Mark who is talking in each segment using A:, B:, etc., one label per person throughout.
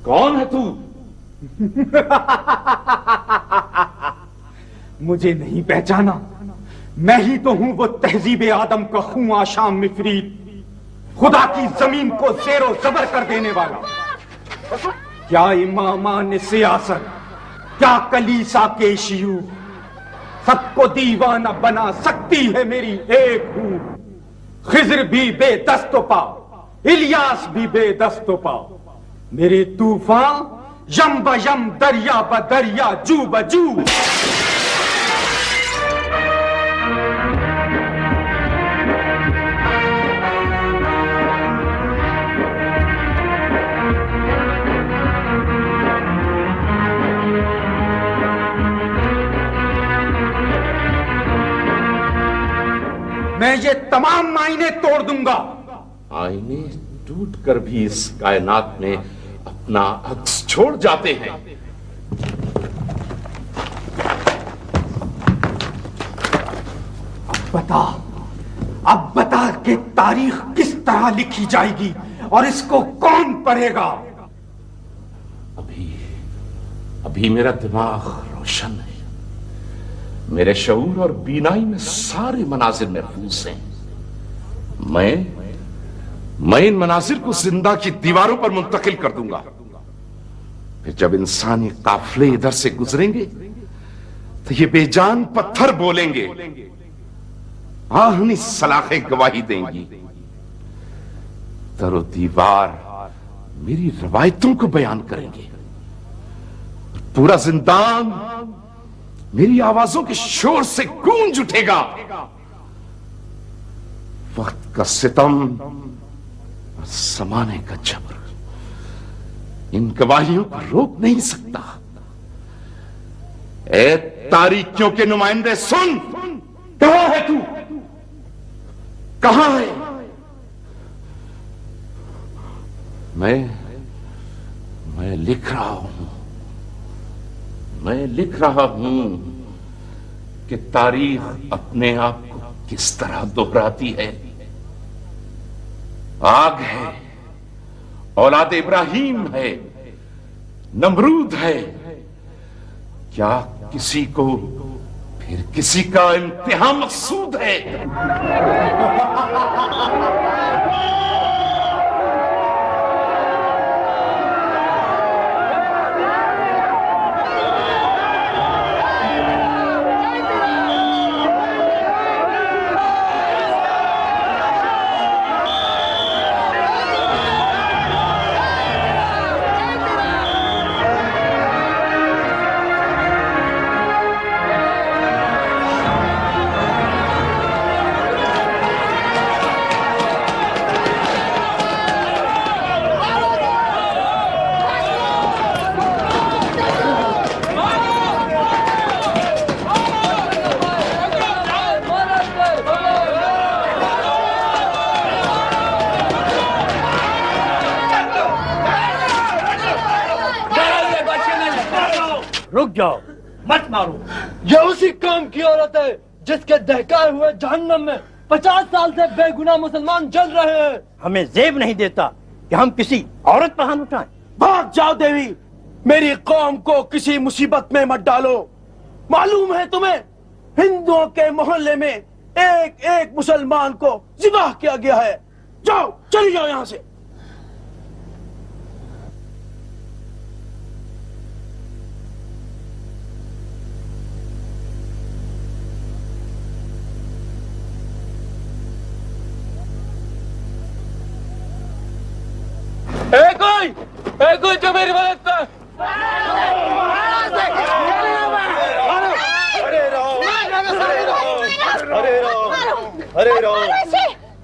A: कौन है तू?
B: मुझे नहीं पहचाना? मैं ही तो हूं वो तहजीब आदम का खूं आशाम मिफरीद, खुदा की जमीन को जेरो जबर कर देने वाला। क्या इमामान सियासत, क्या कलीसा के शियू, सबको दीवाना बना सकती है मेरी एक हूं। खिजर भी बेदस्तो पाओ, इलियास भी बेदस्तो पाओ, मेरे तूफान यम ब यम, दरिया ब दरिया, जू ब जू। मैं ये तमाम मायने तोड़ दूंगा।
A: आईने टूटकर भी इस कायनात में अपना अक्स छोड़ जाते हैं।
B: अब बता कि तारीख किस तरह लिखी जाएगी और इसको कौन पढ़ेगा?
A: अभी मेरा दिमाग रोशन है। मेरे शऊर और बीनाई में सारे मनाजिर महफूज हैं। मैं इन मनाजिर को जिंदा की दीवारों पर मुंतकिल कर दूंगा। फिर जब इंसानी काफिले इधर से गुजरेंगे तो ये बेजान पत्थर बोलेंगे, आहनी सलाखें गवाही देंगी। दरो दीवार मेरी रवायतों को बयान करेंगे। पूरा जिंदान मेरी आवाजों के शोर से गूंज उठेगा। वक्त का सितम और समाने का जबर इन गवाहियों को रोक नहीं सकता। ए तारीखियों के नुमाइंदे सुन, कहां है तू? कहां है? मैं लिख रहा हूं। मैं लिख रहा हूं कि तारीख अपने आप को किस तरह दोहराती है। आग है, औलाद इब्राहिम है, नमरूद है। क्या किसी को फिर किसी का इम्तिहान मकसूद है?
C: रुक जाओ, मत मारो। ये उसी काम की औरत है जिसके दहकाए हुए जहन्नम में 50 साल से बेगुनाह मुसलमान जल रहे हैं। हमें जेब नहीं देता कि हम किसी औरत पर हाथ उठाएं। भाग जाओ देवी, मेरी कौम को किसी मुसीबत में मत डालो। मालूम है तुम्हें, हिंदुओं के मोहल्ले में एक एक मुसलमान को जिबाह किया गया है। जाओ, चली जाओ यहां से। कोई जो मेरी मदद कर।
D: अरे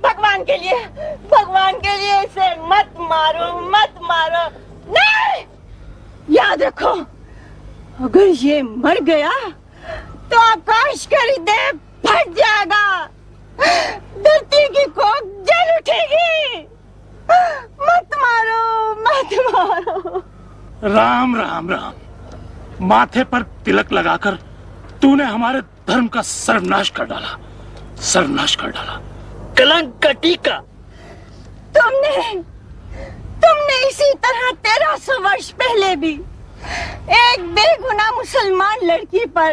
D: भगवान के लिए इसे मत मारो। नहीं, याद रखो, अगर ये मर गया तो आकाश का हृदय फट जाएगा, धरती की कोख जल उठेगी। मत मारो।
E: राम राम राम। माथे पर तिलक लगाकर तूने हमारे धर्म का सर्वनाश कर डाला। कलंक का टीका।
D: तुमने तुमने इसी तरह 1300 वर्ष पहले भी एक बेगुनाह मुसलमान लड़की पर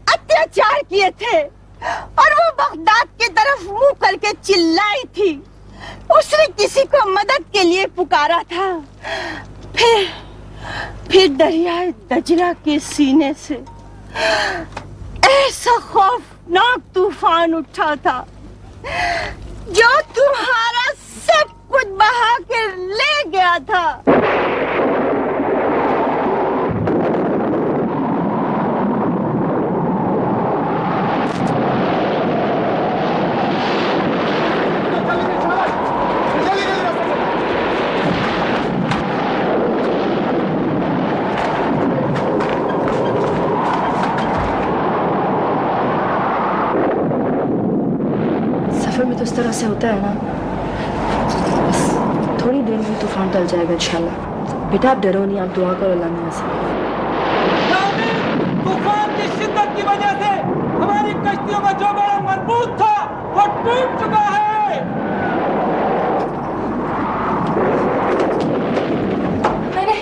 D: अत्याचार किए थे और वो बगदाद की तरफ मुंह करके चिल्लाई थी। उसने किसी को मदद के लिए पुकारा था। फिर दरियाए दजला के सीने से ऐसा खौफनाक तूफान उठा था जो तुम्हारा सब कुछ बहा के ले गया था।
F: तो इस तरह से होता है ना, बस थोड़ी देर में तूफान टल जाएगा इंशाल्लाह। बेटा आप डरो नहीं, आप दुआ करो अल्लाह मियां से।
G: तूफान की शिद्दत की वजह से हमारी कश्तियों का जो बड़ा मजबूत था वो टूट चुका है।
F: मैंने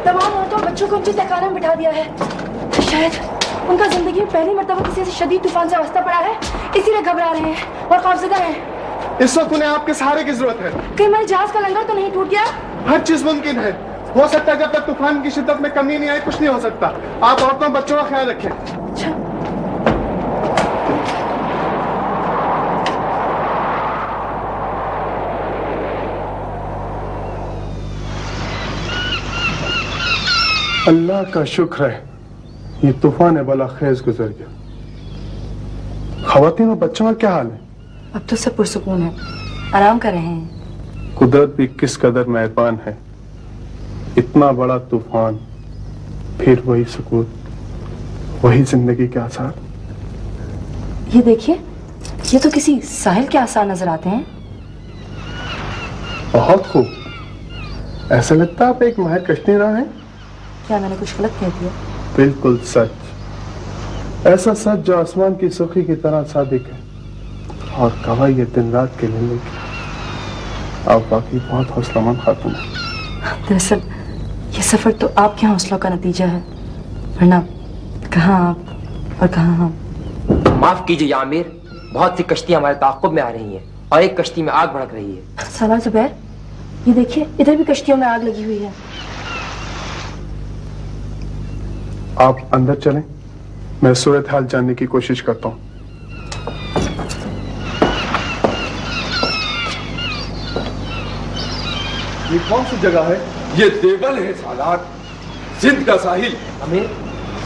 F: तमाम औरतों बच्चों को उनकी तहखाने में बिठा दिया है। शायद उनका जिंदगी में पहली मर्तबा किसी से शदीद तूफान से वास्ता पड़ा है, इसीलिए घबरा रहे हैं और खौफजदा हैं।
H: इस वक्त उन्हें आपके सहारे की जरूरत है।
F: कहीं हमारे जहाज का लंगर तो नहीं टूट गया?
H: हर चीज मुमकिन है। हो सकता है जब तक तूफान की शिद्दत में कमी नहीं आई कुछ नहीं हो सकता। आप औरतों बच्चों का ख्याल रखें।
F: अच्छा।
H: अल्लाह का शुक्र है ये तूफान बला खैज गुजर गया। खवातीन और बच्चों का क्या हाल है?
F: अब तो सब पुरसुकून है, आराम कर रहे हैं।
H: कुदरत भी किस कदर मेहरबान है। इतना बड़ा तूफान फिर वही सुकून, वही जिंदगी के आसार।
F: ये देखिए, ये तो किसी साहिल के आसार नजर आते हैं।
H: बहुत खूब। ऐसा लगता है आप एक माहिर कश्तीराह हैं।
F: क्या मैंने कुछ गलत कह दिया?
H: बिल्कुल सच। ऐसा सच जो आसमान की सुर्खी की तरह सादिक है और गवाही ये दिन रात के लेने की। आप वाकई बहुत हौसलामंद खातून हैं।
F: दरअसल ये सफर तो आपके हौसलों का नतीजा है, वरना कहाँ आप और कहाँ हम।
I: माफ कीजिए आमिर, बहुत सी कश्तियां हमारे ताक़ुब में आ रही हैं और एक कश्ती में आग भड़क रही है।
F: साला जुबैर, ये देखिए इधर भी कश्तियों में आग लगी हुई है।
H: आप अंदर चलें, मैं सूरत हाल जानने की कोशिश करता हूँ। ये कौन सी जगह है?
J: ये देवल है सालार, सिंध का साहिल।
I: आमिर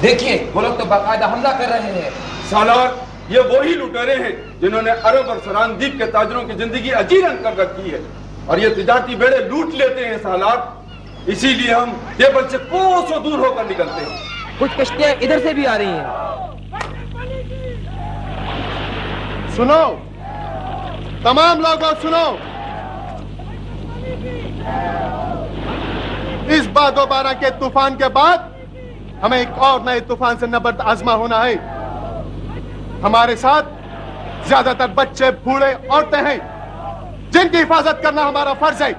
I: देखिए, वो लोग तो बाकायदा हमला कर रहे हैं।
J: सालार, ये वही लुटेरे हैं जिन्होंने अरब और सरानदीप के ताजरों की जिंदगी अजीरन कर रखी है और ये तिजारती बेड़े लूट लेते हैं सालार। इसीलिए हम देवल से कोसों दूर होकर निकलते हैं।
I: कुछ कश्तियां इधर से भी आ रही हैं।
H: सुनो, तमाम लोगों सुनो। इस बादोबारा के तूफान के बाद हमें एक और नए तूफान से नबर्द आजमा होना है। हमारे साथ ज्यादातर बच्चे, बूढ़े, औरतें हैं जिनकी हिफाजत करना हमारा फर्ज है।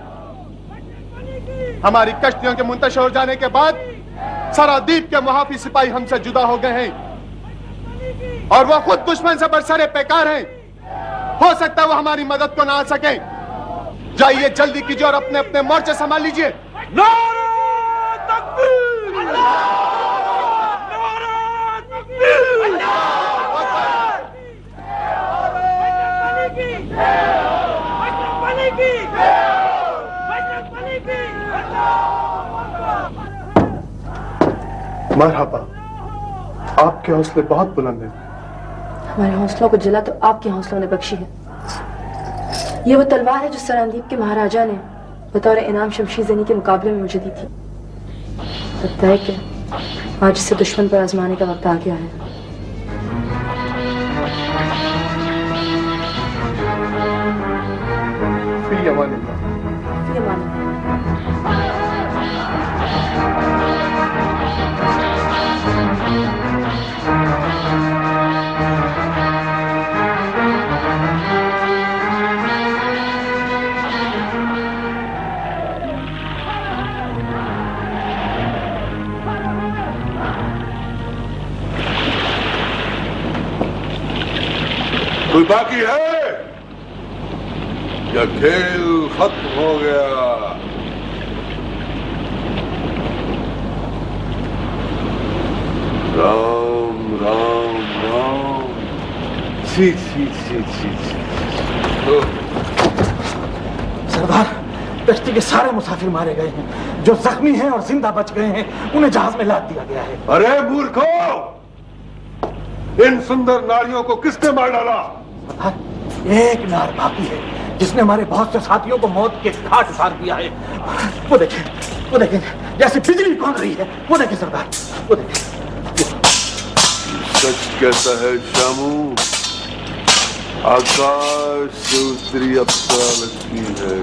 H: हमारी कश्तियों के मुंतशिर हो जाने के बाद सरादीप के मुहाफिज सिपाही हमसे जुदा हो गए हैं और वो खुद दुश्मन से बरसरे पैकार हैं। हो सकता है वो हमारी मदद को ना आ सके। जाइए जल्दी कीजिए और अपने अपने मोर्चे संभाल लीजिए।
J: नारे तकबीर! नारे तकबीर!
H: मरहबा, आपके हौसले बहुत बुलंद हैं।
F: हमारे हौसलों को जला तो आपके हौसलों ने बख्शी है। ये वो तलवार है जो सरांदीप के महाराजा ने बतौर इनाम शमशीर ज़नी के मुकाबले में मुझे दी थी। लगता है कि आज इसे दुश्मन पर आजमाने का वक्त आ गया है।
H: फी अमानिल्लाह।
F: फी अमानिल्लाह।
K: कोई बाकी है या खेल खत्म हो गया? राम राम राम। छी छी छी छी छी।
E: सरदार, कश्ती के सारे मुसाफिर मारे गए हैं। जो जख्मी हैं और जिंदा बच गए हैं उन्हें जहाज में लाद दिया गया है।
K: अरे मूर्खो, इन सुंदर नारियों को किसने मार डाला?
E: सरदार, एक नार बाकी है जिसने हमारे बहुत से साथियों को मौत के घाट उतार दिया है। वो देखें जैसे बिजली कौन रही है। वो देखें सरदार, वो देखें।
K: सच कहता है शामू, आकाश से उतरी अप्सरा लगती है।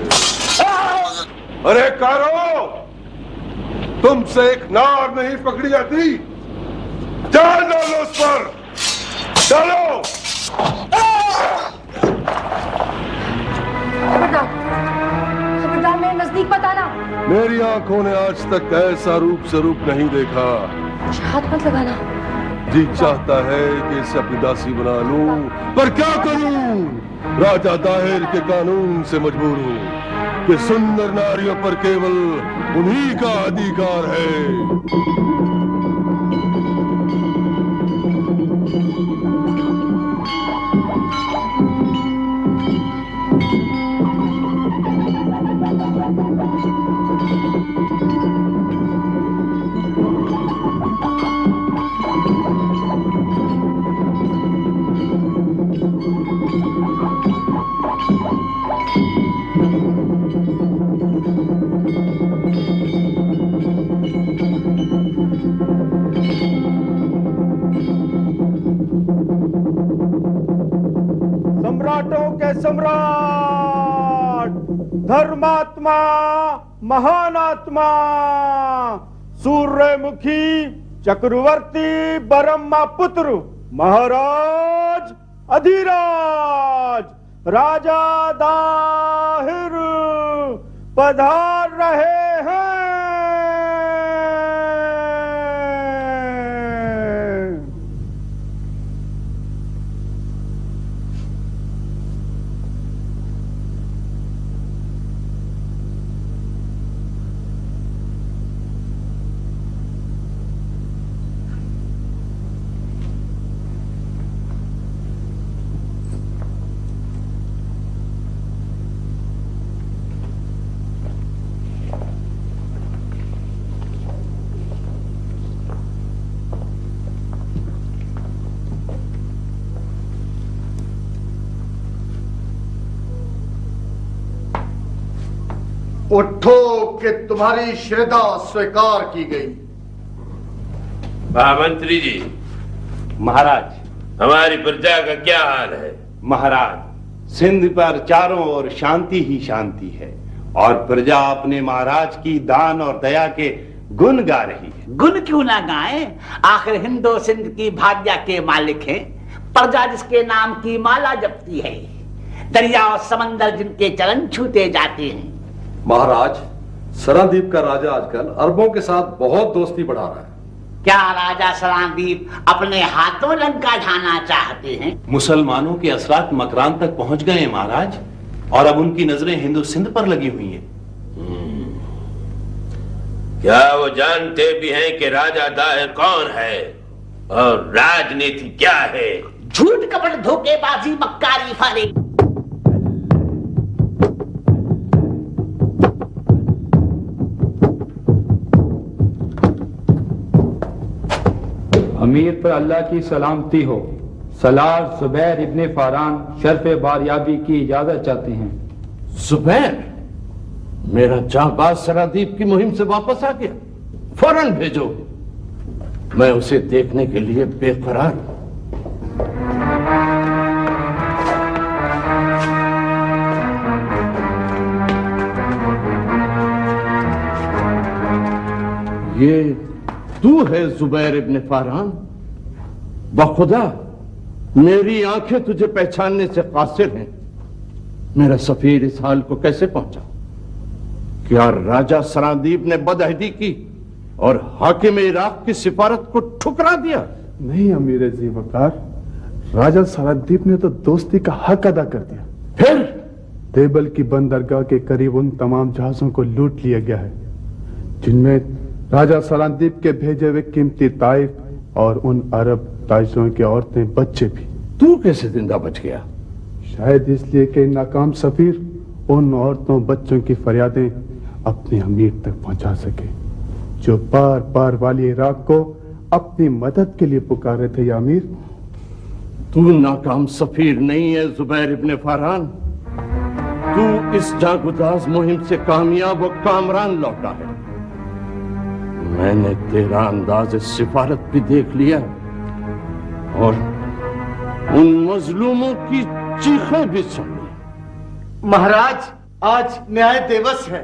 K: अरे कारो, तुमसे एक नार नहीं पकड़ी जाती? जान डालो उस पर, डालो।
F: खबरदार, मेरे नजदीक मत आना।
K: मेरी आंखों ने आज तक ऐसा रूप स्वरूप नहीं देखा।
F: हाथ मत लगाना।
K: जी चाहता है कि इसे अपनी दासी बना लूं, पर क्या करूं? राजा दाहिर के कानून से मजबूर हूं कि सुंदर नारियों पर केवल उन्हीं का अधिकार है।
B: सम्राटों के सम्राट, धर्मात्मा, महान आत्मा, सूर्यमुखी चक्रवर्ती ब्रह्मा पुत्र महाराज अधिराज राजा दाहिर पधार रहे हैं।
H: उठो कि तुम्हारी श्रद्धा स्वीकार की गई।
L: महामंत्री जी,
M: महाराज,
L: हमारी प्रजा का क्या हाल है?
M: महाराज, सिंध पर चारों ओर शांति ही शांति है और प्रजा अपने महाराज की दान और दया के गुण गा रही है।
N: गुण क्यों ना गाएं? आखिर हिंदो सिंध की भाग्य के मालिक हैं। प्रजा जिसके नाम की माला जपती है, दरिया और समंदर जिनके चरण छूते जाते हैं।
O: महाराज, सरादीप का राजा आजकल अरबों के साथ बहुत दोस्ती बढ़ा रहा है।
N: क्या राजा सरादीप अपने हाथों लंका ढाना चाहते हैं?
M: मुसलमानों के असरात मकरान तक पहुंच गए हैं महाराज, और अब उनकी नजरें हिंदू सिंध पर लगी हुई हैं।
L: क्या वो जानते भी हैं कि राजा दाहिर कौन है और राजनीति क्या है?
N: झूठ कपट धोखेबाजी मक्कारी फरेब।
P: अमीर पर अल्लाह की सलामती हो। सलार जुबैर इब्ने फारान शर्फ बारियाबी की इजाजत चाहते हैं।
Q: जुबैर, मेरा जाबाज सरादीप की मुहिम से वापस आ गया। फौरन भेजो, मैं उसे देखने के लिए बेकरार हूं। ये तू है जुबैर इब्ने फारान? बखुदा, मेरी आंखें तुझे पहचानने से कासिर हैं। मेरा सफीर इस हाल को कैसे पहुंचा? क्या राजा सरादीप ने बदअहदी की और हाकिम इराक की सिफारत को ठुकरा दिया?
R: नहीं अमीर जी वकार,
H: राजा सलादीप ने तो दोस्ती का हक अदा कर दिया।
Q: फिर
H: देवल की बंदरगाह के करीब उन तमाम जहाजों को लूट लिया गया है जिनमें राजा सलादीप के भेजे हुए कीमती ताइफ और उन अरब ताजरों की औरतें, बच्चे भी।
Q: तू कैसे जिंदा बच गया?
H: शायद इसलिए कि नाकाम सफीर उन औरतों बच्चों की फरियादें अपने अमीर तक पहुंचा सके, जो बार बार वाली इराक को अपनी मदद के लिए पुकार रहे थे। या अमीर,
Q: तू नाकाम सफीर नहीं है जुबैर इब्ने फारान। तू इस जागुदाज मुहिम से कामयाब और कामरान लौटा है। मैंने तेरा अंदाज सिफारत भी देख लिया और उन मजलूमों की चीखें भी सुन ली।
E: महाराज, आज न्याय दिवस है।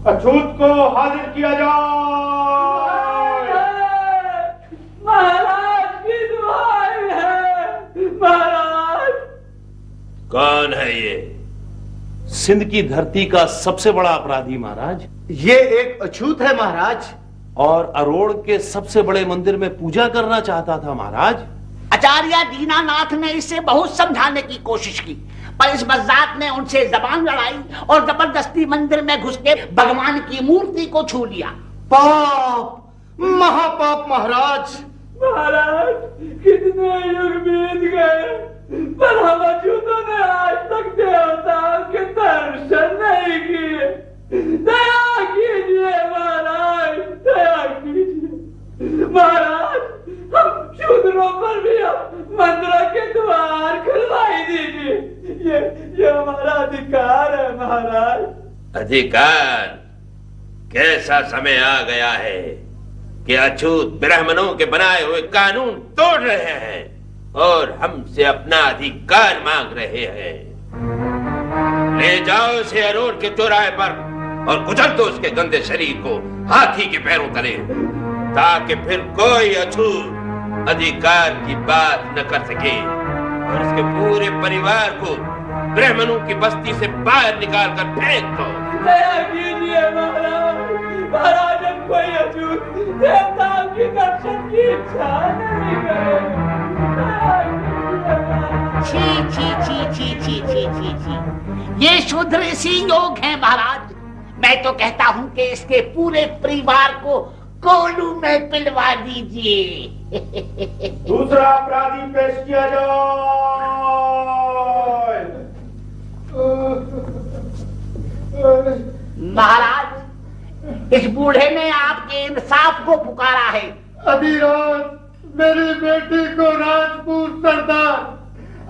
B: अछूत को हाजिर किया जाए।
G: महाराज की दुआएं है। महाराज,
L: कौन है ये?
M: सिंध की धरती का सबसे बड़ा अपराधी महाराज।
E: ये एक अछूत है महाराज।
M: और अरोड़ के सबसे बड़े मंदिर में पूजा करना चाहता था महाराज।
N: आचार्य दीनानाथ ने इसे बहुत समझाने की कोशिश की, पर इस बज़ात ने उनसे जबान लड़ाई और जबरदस्ती मंदिर में घुस के भगवान की मूर्ति को छू लिया।
E: पाप, महापाप महाराज।
G: महाराज, कितने युग बीत गए पर हम अछूतों ने आज तक देवता के दर्शन नहीं किए। दया कीजिए महाराज, दया कीजिए महाराज। हम शूद्रों पर भी मंदिरों के द्वार खुलवाई दीजिए। ये हमारा अधिकार है महाराज।
L: अधिकार? कैसा समय आ गया है कि अछूत ब्राह्मणों के बनाए हुए कानून तोड़ रहे हैं और हमसे अपना अधिकार मांग रहे हैं। ले जाओ उसे अरोड़ के चौराहे पर और कुचल दो उसके गंदे शरीर को हाथी के पैरों तले, ताकि फिर कोई अछूत अधिकार की बात न कर सके और इसके पूरे परिवार को ब्राह्मणों की बस्ती से बाहर निकाल कर फेंक दो।
G: दया कीजिए महाराज। महाराज, हम कोई अछूत देवता के दर्शन की इच्छा नहीं करेगा।
N: छी छी छी छी छी छी छी छी, ये शूद्र इसी योग है महाराज। मैं तो कहता हूँ कि इसके पूरे परिवार को कोलू में पिलवा दीजिए।
B: दूसरा अपराधी पेश किया जाए।
N: महाराज, इस बूढ़े ने आपके इंसाफ को पुकारा है।
E: अभी रात मेरी बेटी को राजपूत सरदार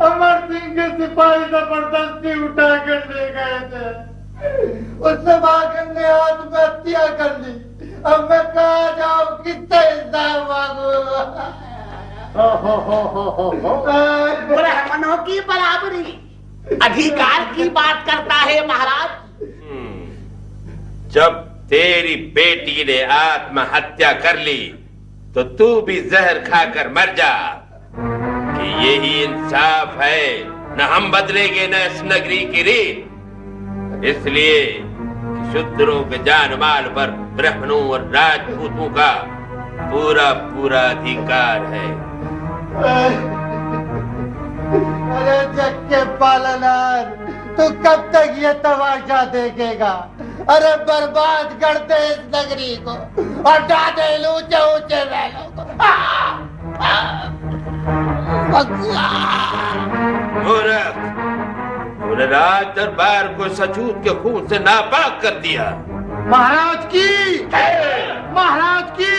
E: अमर सिंह के सिपाही जबरदस्ती उठा कर ले गए थे। उसने भागन ने आत्महत्या कर ली। अब मैं कहा जाऊं, कितना इंसाफ मांगू?
N: ब्राह्मणों की बराबरी अधिकार की बात करता है महाराज।
L: जब तेरी बेटी ने आत्महत्या कर ली तो तू भी जहर खाकर मर जा, कि यही इंसाफ है। न हम बदलेंगे न इस नगरी की रीत। इसलिए शूद्रों के जान माल पर ब्राह्मणों और राजपूतों का पूरा पूरा अधिकार है।
E: अरे जग के पालनहार, तू कब तक ये तमाशा देखेगा? अरे बर्बाद कर दे इस नगरी को और डाले ऊंचे ऊंचे महलों को।
L: उन्होंने राज दरबार को सचूत के खून से नापाक कर दिया।
E: महाराज की, महाराज की,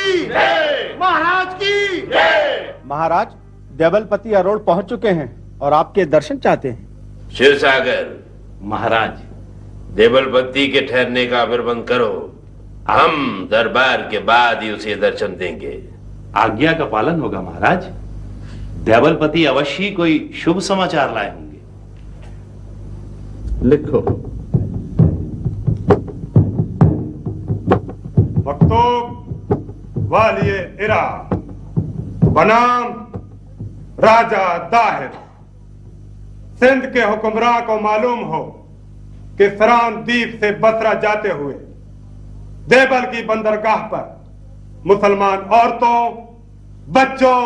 E: महाराज की।
B: महाराज, देवलपति अरोड़ पहुंच चुके हैं और आपके दर्शन चाहते हैं।
L: शिवसागर, महाराज देवलपति के ठहरने का प्रबंध करो। हम दरबार के बाद ही उसे दर्शन देंगे।
M: आज्ञा का पालन होगा महाराज। देवलपति अवश्य ही कोई शुभ समाचार लाए होंगे।
Q: लिखो।
B: मकतूब वालिए इराक बनाम राजा दाहिर। सिंध के हुक्मरान को मालूम हो कि सरान द्वीप से बसरा जाते हुए देवल की बंदरगाह पर मुसलमान औरतों, बच्चों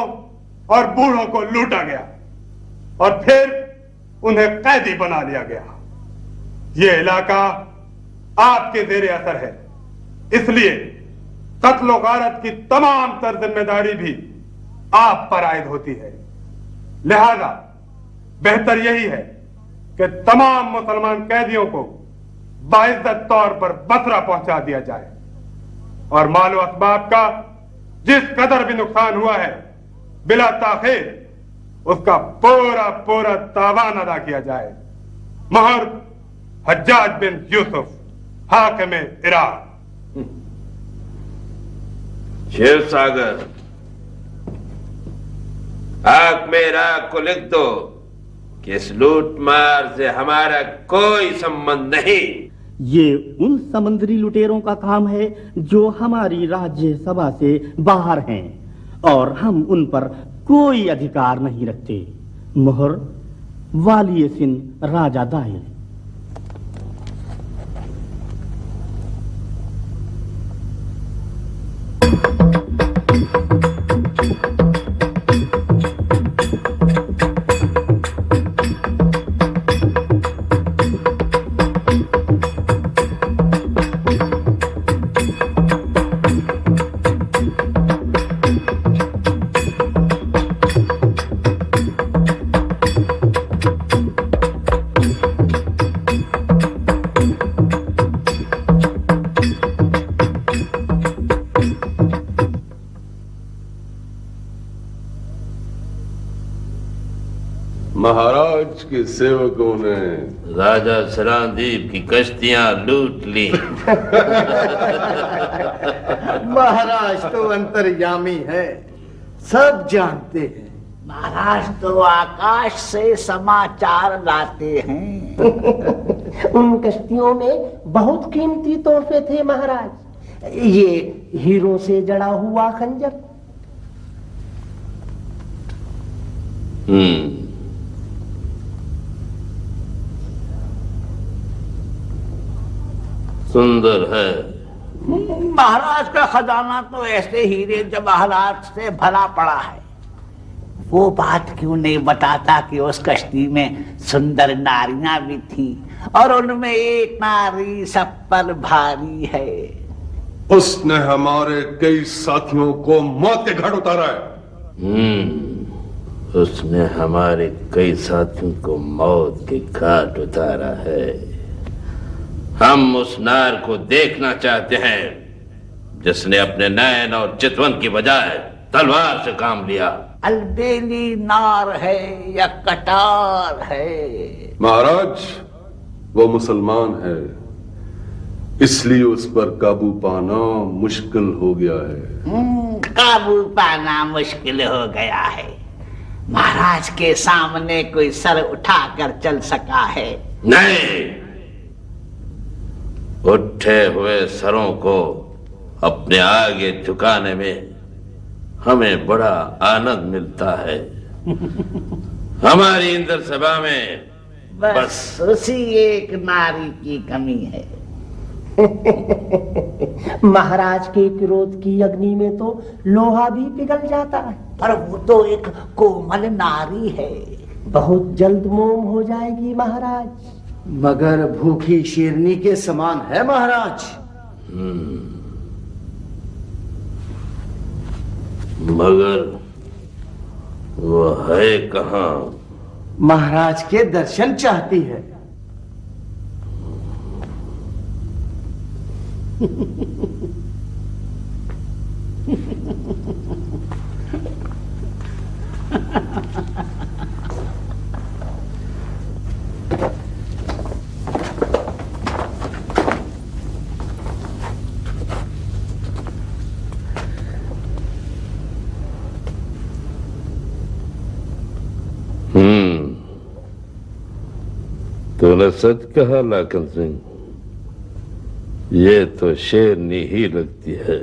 H: और बूढ़ों को लूटा गया और फिर उन्हें कैदी बना लिया गया। यह इलाका आपके जेर असर है, इसलिए कत्ल गारत की तमाम तर जिम्मेदारी भी आप पर आयद होती है। लिहाजा बेहतर यही है कि तमाम मुसलमान कैदियों को बाइज्जत तौर पर बसरा पहुंचा दिया जाए और मालो असबाब का जिस कदर भी नुकसान हुआ है बिला ताखीर उसका पूरा पूरा तावान अदा किया जाए। महर हज्जाज बिन यूसुफ, हाकिम इराक।
L: शेर सागर, आग में इराक को लिख दो कि इस लूट मार से हमारा कोई संबंध नहीं।
R: ये उन समुद्री लुटेरों का काम है जो हमारी राज्यसभा से बाहर हैं और हम उन पर कोई अधिकार नहीं रखते। मोहर वाली सिंह राजा दाहिर।
K: महाराज के सेवकों ने
L: राजा सरांदीप की कश्तियां लूट ली।
E: महाराज तो अंतर्यामी है, सब जानते हैं।
N: महाराज तो आकाश से समाचार लाते हैं।
S: उन कश्तियों में बहुत कीमती तोहफे थे महाराज। ये हीरो से जड़ा हुआ खंजर।
L: सुंदर है।
N: महाराज का खजाना तो ऐसे हीरे जवाहरात से भरा पड़ा है। वो बात क्यों नहीं बताता कि उस कश्ती में सुंदर नारियां भी थी और उनमें एक नारी सब पर भारी है।
K: उसने हमारे कई साथियों को मौत के घाट उतारा है।
L: उसने हमारे कई साथियों को मौत के घाट उतारा है। हम उस नार को देखना चाहते हैं जिसने अपने नैन और चितवन की बजाय तलवार से काम लिया।
N: अलबेली नार है या कटार है?
K: महाराज वो मुसलमान है, इसलिए उस पर काबू पाना मुश्किल हो गया है।
N: काबू पाना मुश्किल हो गया है। महाराज के सामने कोई सर उठाकर चल सका है?
L: नहीं, उठे हुए सरों को अपने आगे झुकाने में हमें बड़ा आनंद मिलता है। हमारी इंद्र सभा में
N: बस उसी एक नारी की कमी है।
S: महाराज के क्रोध की अग्नि में तो लोहा भी पिघल जाता है।
N: पर वो तो एक कोमल नारी है।
S: बहुत जल्द मोम हो जाएगी महाराज।
E: मगर भूखी शेरनी के समान है महाराज।
L: मगर वो है कहाँ?
E: महाराज के दर्शन चाहती है।
L: तूने सच कहा लाखन सिंह, ये तो शेरनी ही लगती है,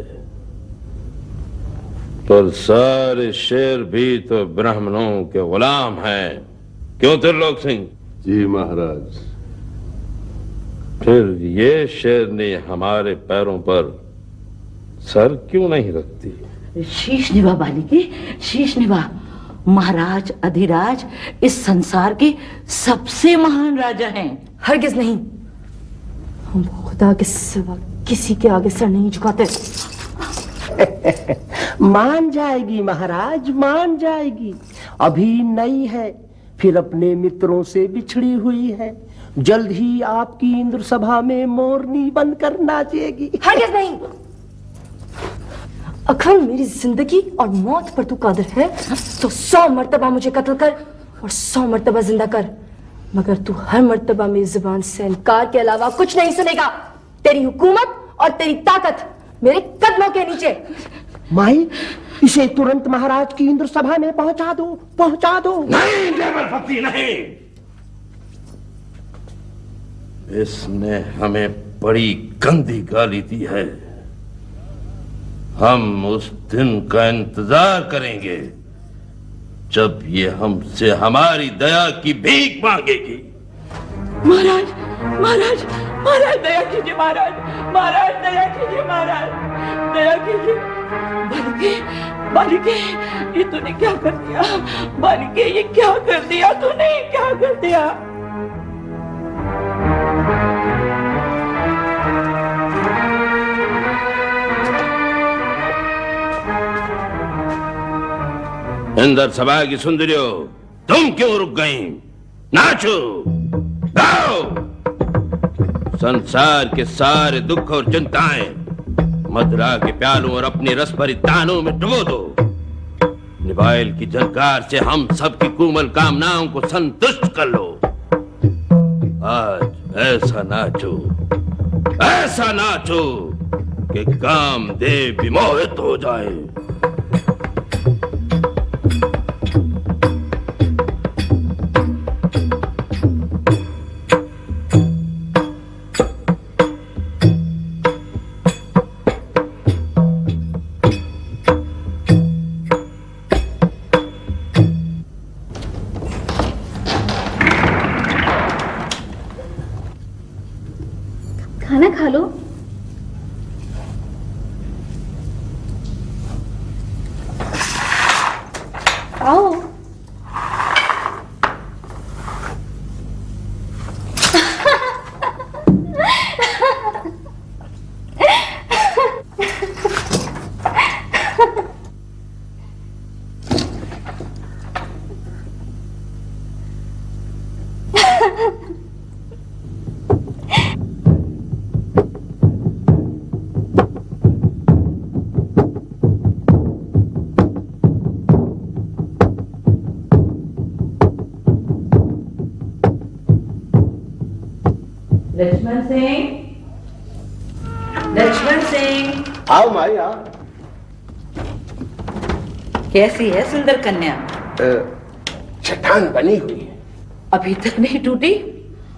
L: पर सारे शेर भी तो ब्राह्मणों के गुलाम हैं। क्यों त्रिलोक सिंह?
K: जी महाराज।
L: फिर ये शेरनी हमारे पैरों पर सर क्यों नहीं रखती?
T: शीश निभा बालिके, शीश निभा। महाराज अधिराज इस संसार के सबसे महान राजा हैं।
F: हरगिज नहीं, हम खुदा के सिवा किसी के आगे सर नहीं झुकाते।
S: मान जाएगी महाराज, मान जाएगी। अभी नई है, फिर अपने मित्रों से बिछड़ी हुई है। जल्द ही आपकी इंद्र सभा में मोरनी बनकर नाचेगी।
F: हरगिज नहीं। अगर मेरी जिंदगी और मौत पर तू कादिर है तो 100 मर्तबा मुझे कत्ल कर और 100 मर्तबा जिंदा कर, मगर तू हर मर्तबा मेरी जुबान से इनकार के अलावा कुछ नहीं सुनेगा। तेरी हुकूमत और तेरी ताकत मेरे कदमों के नीचे।
S: माई, इसे तुरंत महाराज की इंद्र सभा में पहुंचा दो, पहुंचा दो।
L: नहीं जबल फती, नहीं। इसने हमें बड़ी गंदी गाली दी है। हम उस दिन का इंतजार करेंगे जब ये हमसे हमारी दया की भीख मांगेगी।
T: महाराज महाराज महाराज दया कीजिए, महाराज महाराज दया कीजिए, महाराज दया कीजिए। बालिके बालिके, ये तूने क्या कर दिया? बालिके, ये क्या कर दिया तूने? क्या कर दिया?
L: इंद्र सभा की सुंदरियों, तुम क्यों रुक गई? नाचो, गाओ। संसार के सारे दुख और चिंताएं मदरा के प्यालों और अपनी रस भरी तानों में डुबो दो। निबाइल की झनकार से हम सबकी कोमल कामनाओं को संतुष्ट कर लो। आज ऐसा नाचो कि कामदेव विमोहित हो जाए।
U: खाना खा लो। आओ।
T: लक्ष्मण सिंह, लक्ष्मण सिंह।
M: आओ माई आओ।
T: कैसी है सुंदर कन्या?
M: चट्टान बनी हुई है।
T: अभी तक नहीं टूटी?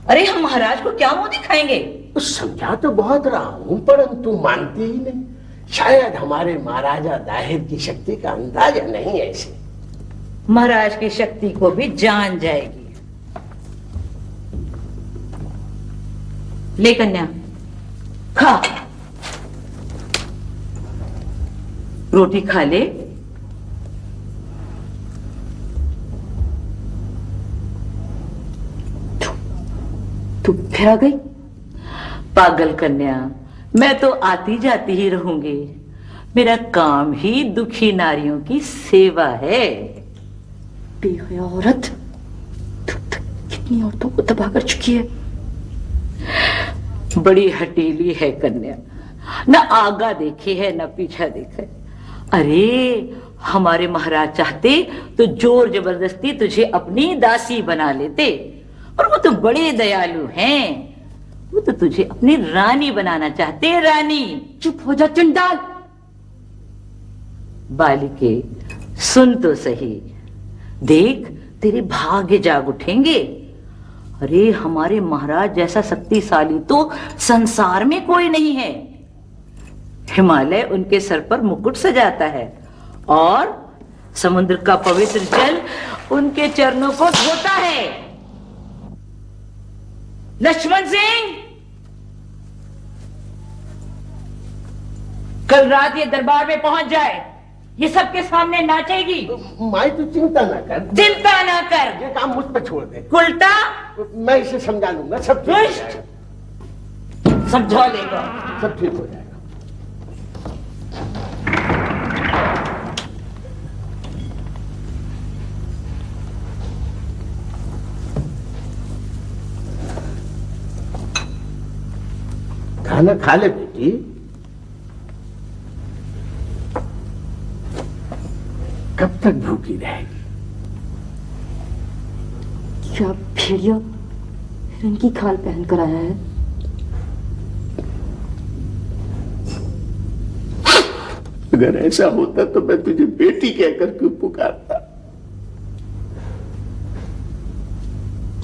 T: अरे हम महाराज को क्या मुंह दिखाएंगे?
S: समझा तो बहुत रहा हूं, परंतु मानती ही नहीं। शायद हमारे महाराजा दाहिर की शक्ति का अंदाजा नहीं है इसे।
T: महाराज की शक्ति को भी जान जाएगी। ले कन्या, खा। रोटी खा ले। तू फिर आ गई? पागल कन्या, मैं तो आती जाती ही रहूंगी। मेरा काम ही दुखी नारियों की सेवा है।
F: बेहया औरत, तू कितनी औरतों को तबाह कर चुकी है।
T: बड़ी हटीली है कन्या, न आगा देखे है न पीछा देखा है। अरे हमारे महाराज चाहते तो जोर जबरदस्ती तुझे अपनी दासी बना लेते, और वो तो बड़े दयालु हैं। वो तो तुझे अपनी रानी बनाना चाहते हैं। रानी।
F: चुप हो जा चंडाल।
T: बालिके सुन तो सही, देख तेरे भाग्य जाग उठेंगे। अरे हमारे महाराज जैसा शक्तिशाली तो संसार में कोई नहीं है। हिमालय उनके सर पर मुकुट सजाता है और समुद्र का पवित्र जल उनके चरणों को धोता है। लक्ष्मण सिंह, कल रात ये दरबार में पहुंच जाए ये सबके सामने नाचेगी।
S: माई तू चिंता ना कर,
T: चिंता ना कर,
S: ये काम मुझ पर छोड़ दे।
T: उल्टा
S: मैं इसे समझा लूंगा, सब ठीक हो जाएगा।
T: समझा लेगा,
S: सब ठीक हो जाएगा। खाना खा ले बेटी। कब तक भूखी रहेगी?
F: क्या भेड़िया हिरन की खाल पहन कर आया है?
S: अगर ऐसा होता तो मैं तुझे बेटी कहकर क्यों पुकारता?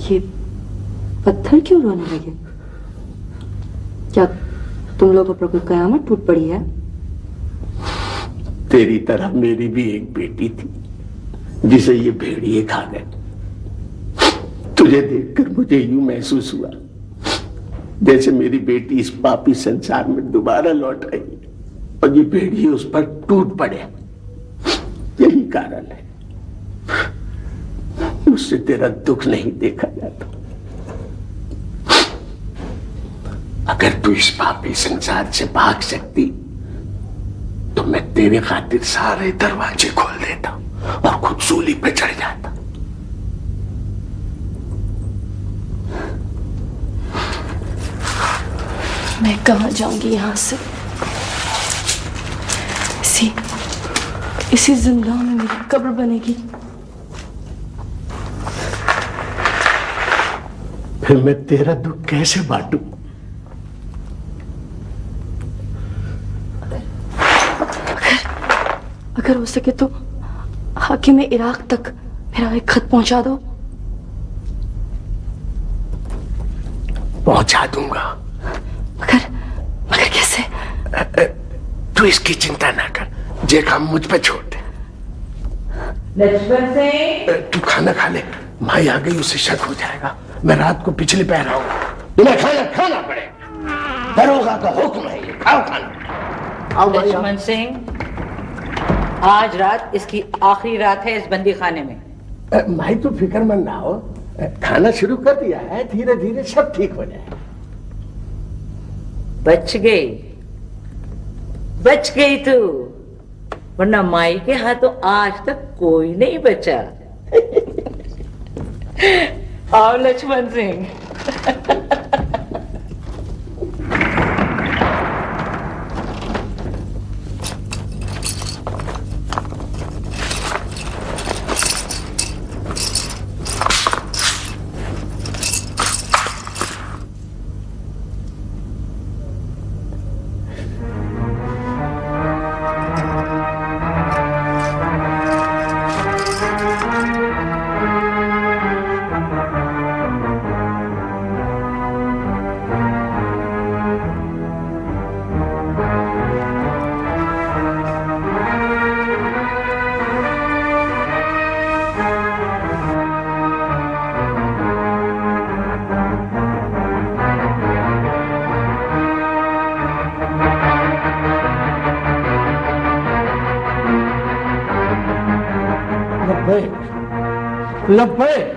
F: ये पत्थर क्यों रोने लगे? क्या तुम लोगों पर कोई कयामत टूट पड़ी है?
S: तेरी तरह मेरी भी एक बेटी थी जिसे ये भेड़िए खा गए। तुझे देखकर मुझे यूं महसूस हुआ जैसे मेरी बेटी इस पापी संसार में दोबारा लौट आई और ये भेड़िए उस पर टूट पड़े। यही कारण है मुझसे तेरा दुख नहीं देखा जाता। अगर तू इस पापी संसार से भाग सकती तो मैं तेरे खातिर सारे दरवाजे खोल देता और खुद सूली पे चढ़ जाता।
F: मैं कहां जाऊंगी यहां से? इसी जिंदान में मेरी कब्र बनेगी।
S: फिर मैं तेरा दुख कैसे बांटूं?
F: अगर हो सके तो हाकिम इराक तक मेरा एक खत पहुंचा दो।
S: पहुंचा दूंगा।
F: मगर कैसे?
S: तू इसकी चिंता ना कर, ये काम मुझ पे छोड़ दे।
T: लक्ष्मण सिंह,
S: तू खाना खा ले, माई आ गई उससे शक हो जाएगा। मैं रात को पिछले पैर आऊंगा, तुम्हें खाना खाना पड़ेगा। दरोगा का हुक्म है, ये खाओ खाना। आओ माई।
T: लक्ष्मण सिंह, आज रात इसकी आखिरी रात है इस बंदी खाने में।
S: माई तू फिक्रमंद ना हो, खाना शुरू कर दिया है, धीरे धीरे सब ठीक हो जाएगा।
T: बच गई तू, वरना माई के हाथों आज तक कोई नहीं बचा। आओ लक्ष्मण सिंह।
Q: लब्बैक,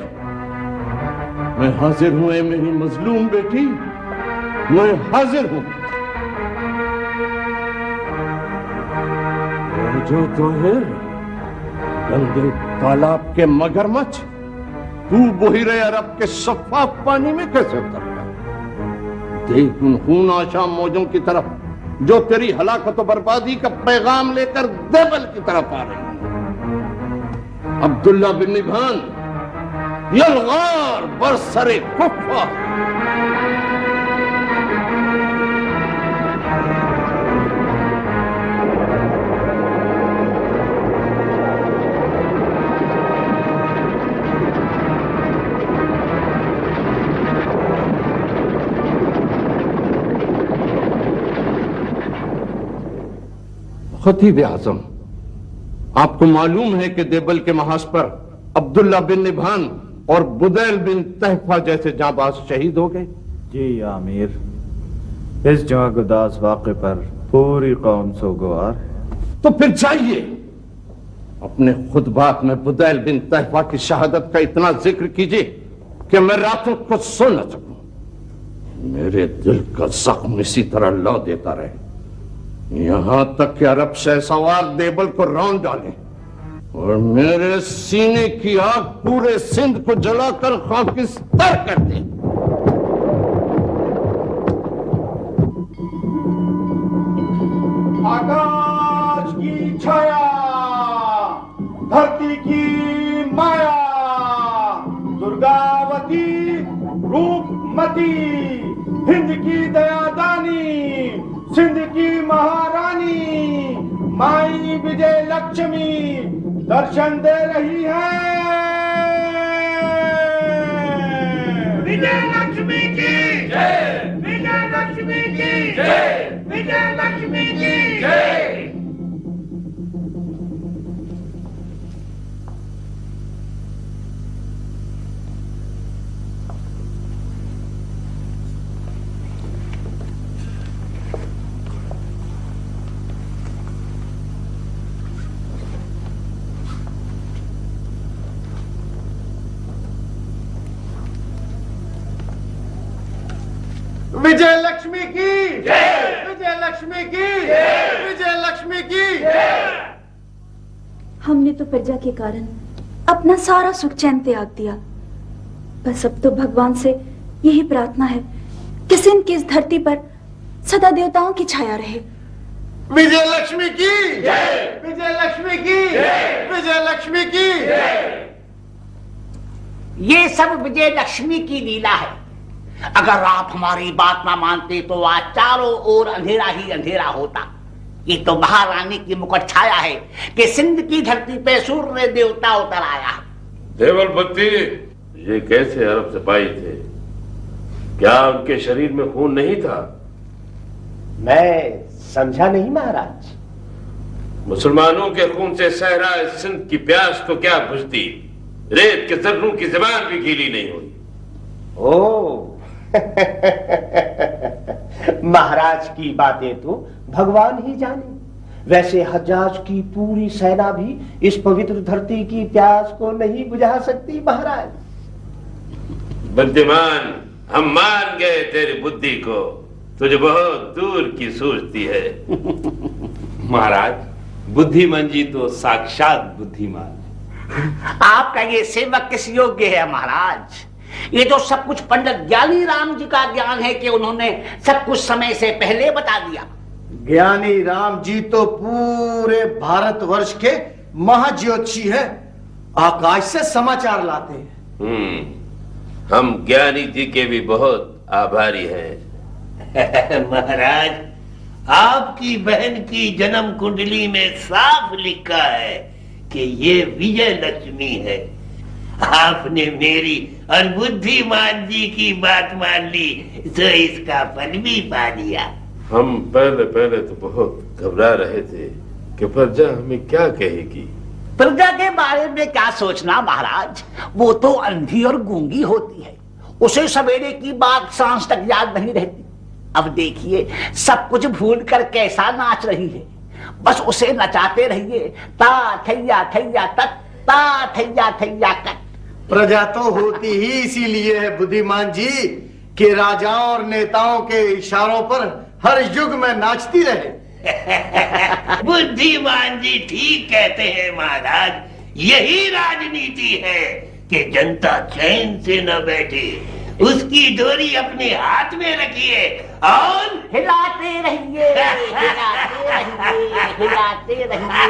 Q: मैं हाजिर हूं ऐ मेरी मजलूम बेटी, मैं हाजिर हूं। जो जोहिर, गंदे तालाब के मगरमच्छ, तू बहिरे अरब के शफाफ पानी में कैसे उतर गया? देख उन खून आशा मौजों की तरफ जो तेरी हलाकत और बर्बादी का पैगाम लेकर देवल की तरफ आ रही है। अब्दुल्ला बिन निभान, यलगार बरसरे कुफा। खतीब आजम, आपको मालूम है कि देबल के महाज पर अब्दुल्ला बिन निभान और बुदैल बिन तहफा जैसे जांबाज शहीद हो गए।
A: जी आमीर, इस जवागुदास वाक़े पर पूरी कौम सोगवार है।
Q: तो फिर जाइए अपने खुतबात में बुदैल बिन तहफा की शहादत का इतना जिक्र कीजिए कि मैं रातों को सो न सकूं। मेरे दिल का जख्म इसी तरह लौ देता रहे, यहां तक कि अरब शहसवार देबल को रौंद डाले और मेरे सीने की आग पूरे सिंध को जलाकर खाकिस्तान कर दे।
E: आकाश की छाया, धरती की माया, दुर्गावती रूपमती, हिंद की दयादानी, सिंध की महारानी, माई विजय लक्ष्मी दर्शन दे रही है। विजय लक्ष्मी की जय, विजय लक्ष्मी की जय, विजय लक्ष्मी की जय। विजय लक्ष्मी की जय, विजय लक्ष्मी की जय, विजय लक्ष्मी की जय।
U: हमने तो प्रजा के कारण अपना सारा सुख चैन त्याग दिया, बस अब तो भगवान से यही प्रार्थना है कि सिंध की इस धरती पर सदा देवताओं की छाया रहे।
E: विजय लक्ष्मी की जय, विजय लक्ष्मी की जय, विजय लक्ष्मी की जय।
N: ये सब विजय लक्ष्मी की लीला है। अगर आप हमारी बात ना मानते तो आज चारों ओर अंधेरा ही अंधेरा होता। ये तो महारानी की मुकुट छाया है कि सिंध की धरती पे सूर्य देवता उतर आया।
L: देवल भक्ति, ये कैसे अरब सिपाही थे? क्या उनके शरीर में खून नहीं था?
S: मैं समझा नहीं महाराज।
L: मुसलमानों के खून से सहरा सिंध की प्यास तो क्या बुझती, रेत के जर्रों की जबान भी गीली नहीं हुई।
S: ओ महाराज की बातें तो भगवान ही जाने। वैसे हज्जाज की पूरी सेना भी इस पवित्र धरती की प्यास को नहीं बुझा सकती महाराज।
L: बुद्धिमान, हम मान गए तेरी बुद्धि को, तुझे बहुत दूर की सूझती है।
M: महाराज, बुद्धिमान जी तो साक्षात बुद्धिमान।
N: आपका ये सेवक किस योग्य है महाराज? ये तो सब कुछ पंडित ज्ञानी राम जी का ज्ञान है कि उन्होंने सब कुछ समय से पहले बता दिया।
E: ज्ञानी राम जी तो पूरे भारतवर्ष के महाज्योतिषी है, आकाश से समाचार लाते हैं।
L: हम ज्ञानी जी के भी बहुत आभारी हैं।
S: महाराज, आपकी बहन की जन्म कुंडली में साफ लिखा है कि ये विजय लक्ष्मी है। आपने मेरी और बुद्धिमान जी की बात मान ली तो इसका फल भी पा लिया।
L: हम पहले पहले तो बहुत घबरा रहे थे कि प्रजा हमें क्या कहेगी।
N: प्रजा के बारे में क्या सोचना महाराज, वो तो अंधी और गूंगी होती है, उसे सवेरे की बात सांझ तक याद नहीं रहती। अब देखिए सब कुछ भूल कर कैसा नाच रही है, बस उसे नचाते रहिए। ता थैया थैया तक, ता थैया थैया तक।
E: प्रजा तो होती ही इसीलिए है बुद्धिमान जी कि राजाओं और नेताओं के इशारों पर हर युग में नाचती रहे।
S: बुद्धिमान जी ठीक कहते हैं महाराज। यही राजनीति है कि जनता चैन से न बैठे, उसकी डोरी अपने हाथ में रखिए और
N: हिलाते रहिए, हिलाते रहिए, हिलाते रहिए।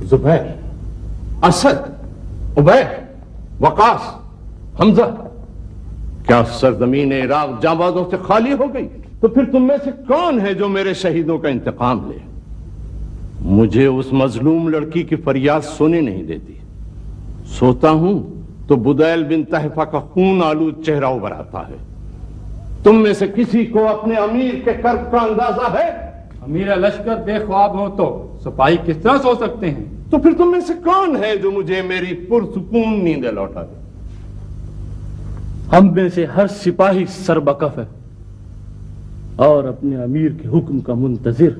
Q: जुबैर, असद, उबैर, वकास, हमजा, क्या सरजमीन इराक जाबाजों से खाली हो गई? तो फिर तुम में से कौन है जो मेरे शहीदों का इंतकाम ले? मुझे उस मजलूम लड़की की फरियाद सुनी नहीं देती। सोता हूं तो बुदैल बिन तहफा का खून आलूद चेहरा उभर आता है। तुम में से किसी को अपने अमीर के कर्ब का अंदाजा है?
P: अमीर लश्कर बेख्वाब हो तो सिपाही किस तरह सो सकते हैं?
Q: तो फिर तुम में से कौन है जो मुझे मेरी पुरसुकून नींद लौटा दे?
C: हम में से हर सिपाही सरबकफ है और अपने अमीर के हुक्म का मुंतजिर।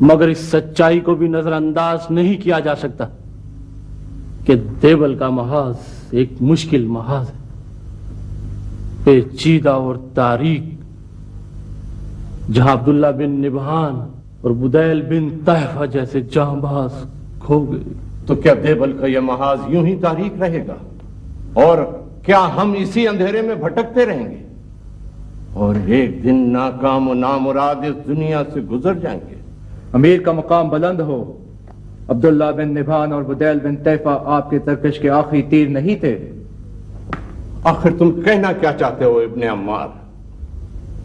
C: मगर इस सच्चाई को भी नजरअंदाज नहीं किया जा सकता कि देवल का महाज एक मुश्किल महाज है, पेचीदा और तारीक, जहां अब्दुल्ला बिन निबहान और बुदैल बिन तहफा जैसे जांबाज खो गए।
Q: तो क्या देवल का यह महाज यूं ही तारीक रहेगा और क्या हम इसी अंधेरे में भटकते रहेंगे और एक दिन नाकाम और नामुराद इस दुनिया से गुजर जाएंगे?
P: अमीर का मकाम बुलंद हो। अब्दुल्ला बिन निभान और बुदैल बिन तैफा आपके तरकश के आखिरी तीर नहीं थे।
Q: आखिर तुम कहना क्या चाहते हो इब्ने अम्मार?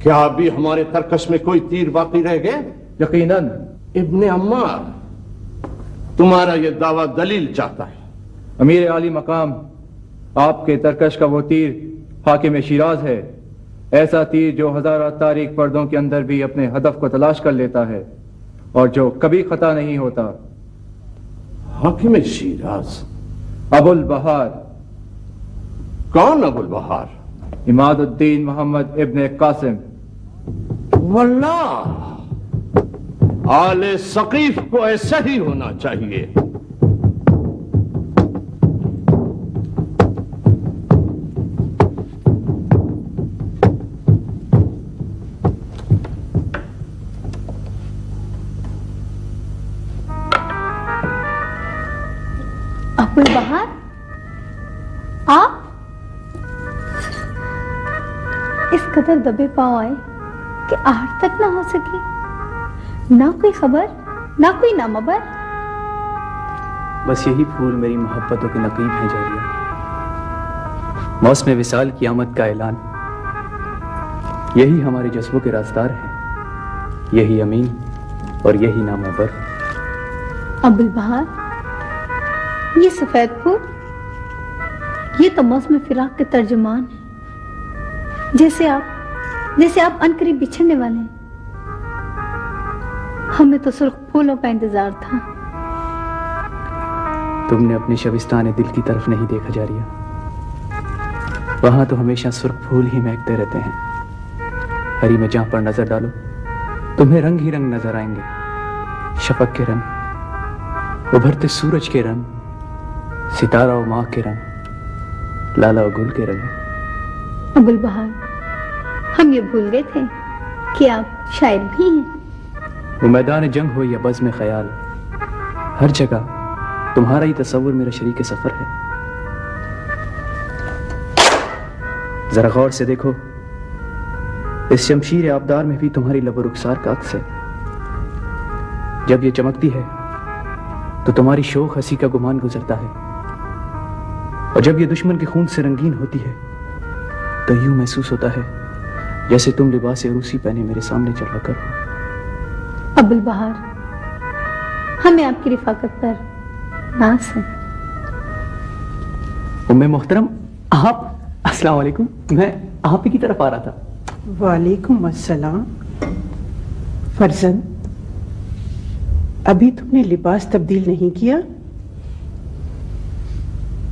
Q: क्या अभी हमारे तरकश में कोई तीर बाकी रह गए?
P: यकीनन।
Q: इब्ने अम्मार, तुम्हारा यह दावा दलील चाहता है।
P: अमीर आली मकाम, आपके तरकश का वो तीर हाकिम शिराज है, ऐसा तीर जो हजारों तारीख पर्दों के अंदर भी अपने हदफ को तलाश कर लेता है और जो कभी खता नहीं होता।
Q: हाकिम शिराज?
P: अबुल बहार।
Q: कौन अबुल बहार?
P: इमादुद्दीन मोहम्मद इब्ने कासिम।
Q: वल्लाह, आले सकीफ को ऐसा ही होना चाहिए।
U: अबुल बहार, आप इस कदर दबे पांव आए कि आहट तक ना हो सकी। ना कोई खबर, ना कोई नामबर।
D: बस यही फूल मेरी मोहब्बतों के नकीब हैं जारिया। मौसम विसाल की आमद का ऐलान, यही हमारे जज्बों के राजदार हैं, यही अमीन और यही नामबर।
U: अबुल बहार, ये सफेद फूल, ये तो मौसम फिराक के तर्जुमान है। जैसे आप अनकरीब बिछड़ने वाले हैं। हमें तो सुर्ख फूलों का इंतजार था।
D: तुमने अपने शबिस्तान दिल की तरफ नहीं देखा जारिया। वहां तो हमेशा सुर्ख फूल ही महकते रहते हैं। हरी में जहां पर नजर डालो तुम्हें रंग ही रंग नजर आएंगे। शफक के रंग, उभरते सूरज के रंग, सितारा और माँ के रंग, लाला और गुल के रंग।
U: अबुल बहार, हम ये भूल गए थे कि आप शायर भी हैं।
D: वो मैदान जंग हो या बज़्म ख्याल, हर जगह तुम्हारा ही तस्वुर मेरा शरीक सफर है। जरा गौर से देखो, इस शमशीर आबदार में भी तुम्हारी लबो रुखसार का अक्स है। जब ये चमकती है तो तुम्हारी शोख हंसी का गुमान गुजरता है, और जब ये दुश्मन के खून से रंगीन होती है तो यूं महसूस होता है जैसे तुम लिबास रूसी पहने मेरे सामने चल कर हो।
U: अबुल बहार, हमें आपकी रिफाकत पर नाज है।
D: उम्मे मोहतरम, आप, अस्सलाम वालेकुम। मैं आप ही की तरफ आ रहा था।
V: वालेकुम अस्सलाम। फर्जंद, अभी तुमने लिबास तब्दील नहीं किया?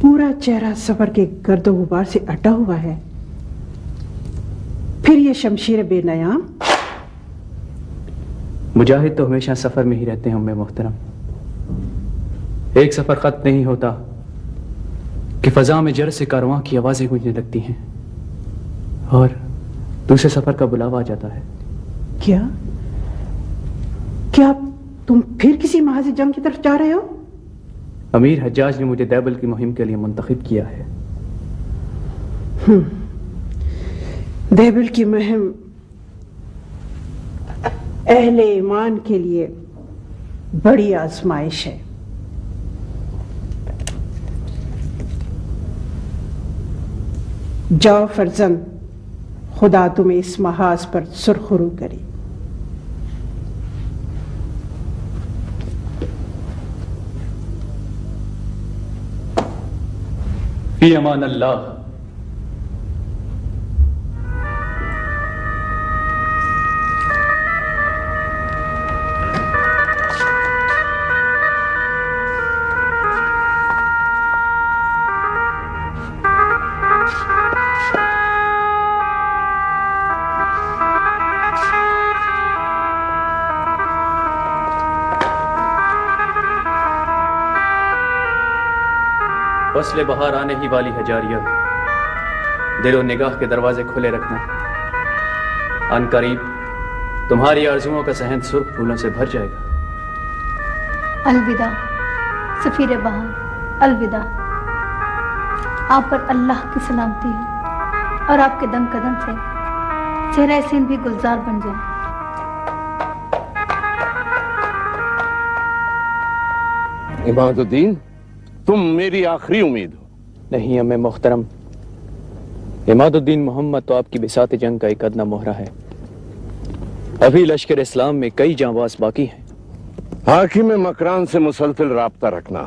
V: पूरा चेहरा सफर के गर्दो गुबार से अटा हुआ है। फिर ये शमशीर बेनयाम।
D: मुजाहिद तो हमेशा सफर में ही रहते हैं उम्मे मोहतरम। एक सफर खत्म नहीं होता कि फजा में जर से कारवां की आवाजें गूंजने लगती हैं और दूसरे सफर का बुलावा आ जाता है।
V: क्या तुम फिर किसी महाज जंग की तरफ जा रहे हो?
D: अमीर हज्जाज ने मुझे दैबल की मुहिम के लिए मुंतखब किया है।
V: दैबल की मुहिम अहले ईमान के लिए बड़ी आजमाइश है। जाओ फर्जंद, खुदा तुम्हें इस महाज पर सुरखरू करे।
C: फी अमान अल्लाह।
D: फसले बहार आने ही वाली है जारिया, दिलो निगाह के दरवाजे खुले रखना। अनकरीब तुम्हारी आरजुओं का सहन सुर्ख फूलों से भर जाएगा।
I: अलविदा सफीर बहार, अलविदा। आप पर अल्लाह की सलामती हो और आपके दम कदम से चेहरा सिंध भी गुलजार बन जाए।
Q: इमादुद्दीन, तुम मेरी आखिरी उम्मीद हो।
D: नहीं अम्मे मोहतरम, इमादुद्दीन मोहम्मद तो आपकी बिसात जंग का एक अदना मोहरा है। अभी लश्कर इस्लाम में कई जांबाज बाकी हैं।
Q: हाकिम मकरान से मुसलसल राब्ता रखना।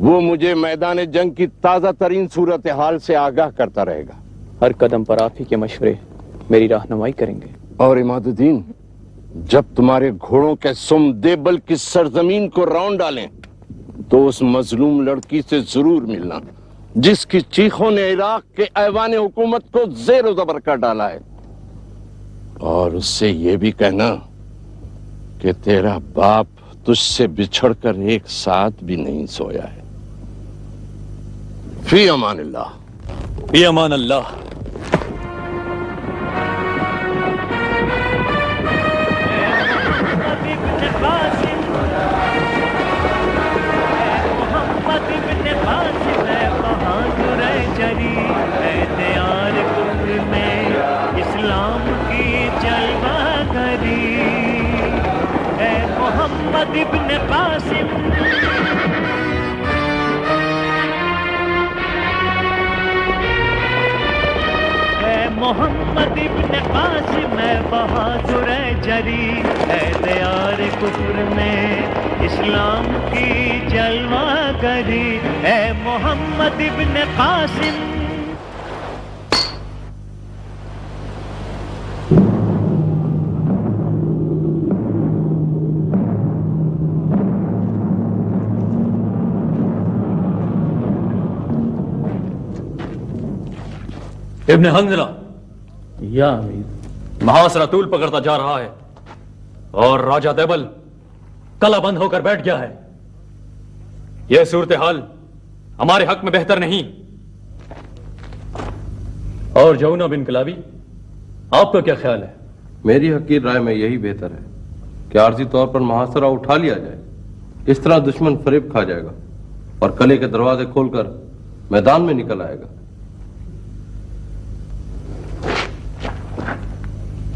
Q: वो मुझे मैदान जंग की ताजा तरीन सूरत हाल से आगाह करता रहेगा।
D: हर कदम पर आप ही के मशवरे मेरी रहनुमाई करेंगे।
Q: और इमादुद्दीन, जब तुम्हारे घोड़ों के सुम देबल की सरजमीन को रौंद डालें तो उस मजलूम लड़की से जरूर मिलना जिसकी चीखों ने इराक के ऐवान हुकूमत को जेर जबर कर डाला है। और उससे यह भी कहना कि तेरा बाप तुझसे बिछड़कर एक साथ भी नहीं सोया है। फी अमान अल्लाह।
D: फी अमान अल्लाह।
G: इब्न कासिम मोहम्मद इब्न कासिम बहादुर जरी है दयार कुफ्र में इस्लाम की जलवा करी है मोहम्मद इब्न कासिम।
D: इब्न हंजला, या अमीर, महासरा तूल पकड़ता जा रहा है और राजा देबल कला बंद होकर बैठ गया है। यह सूरत हाल हमारे हक में बेहतर नहीं। और जौना बिन कलाबी, आपका क्या ख्याल है?
O: मेरी हकीर राय में यही बेहतर है कि आर्जी तौर पर महासरा उठा लिया जाए। इस तरह दुश्मन फरेब खा जाएगा और कले के दरवाजे खोलकर मैदान में निकल आएगा।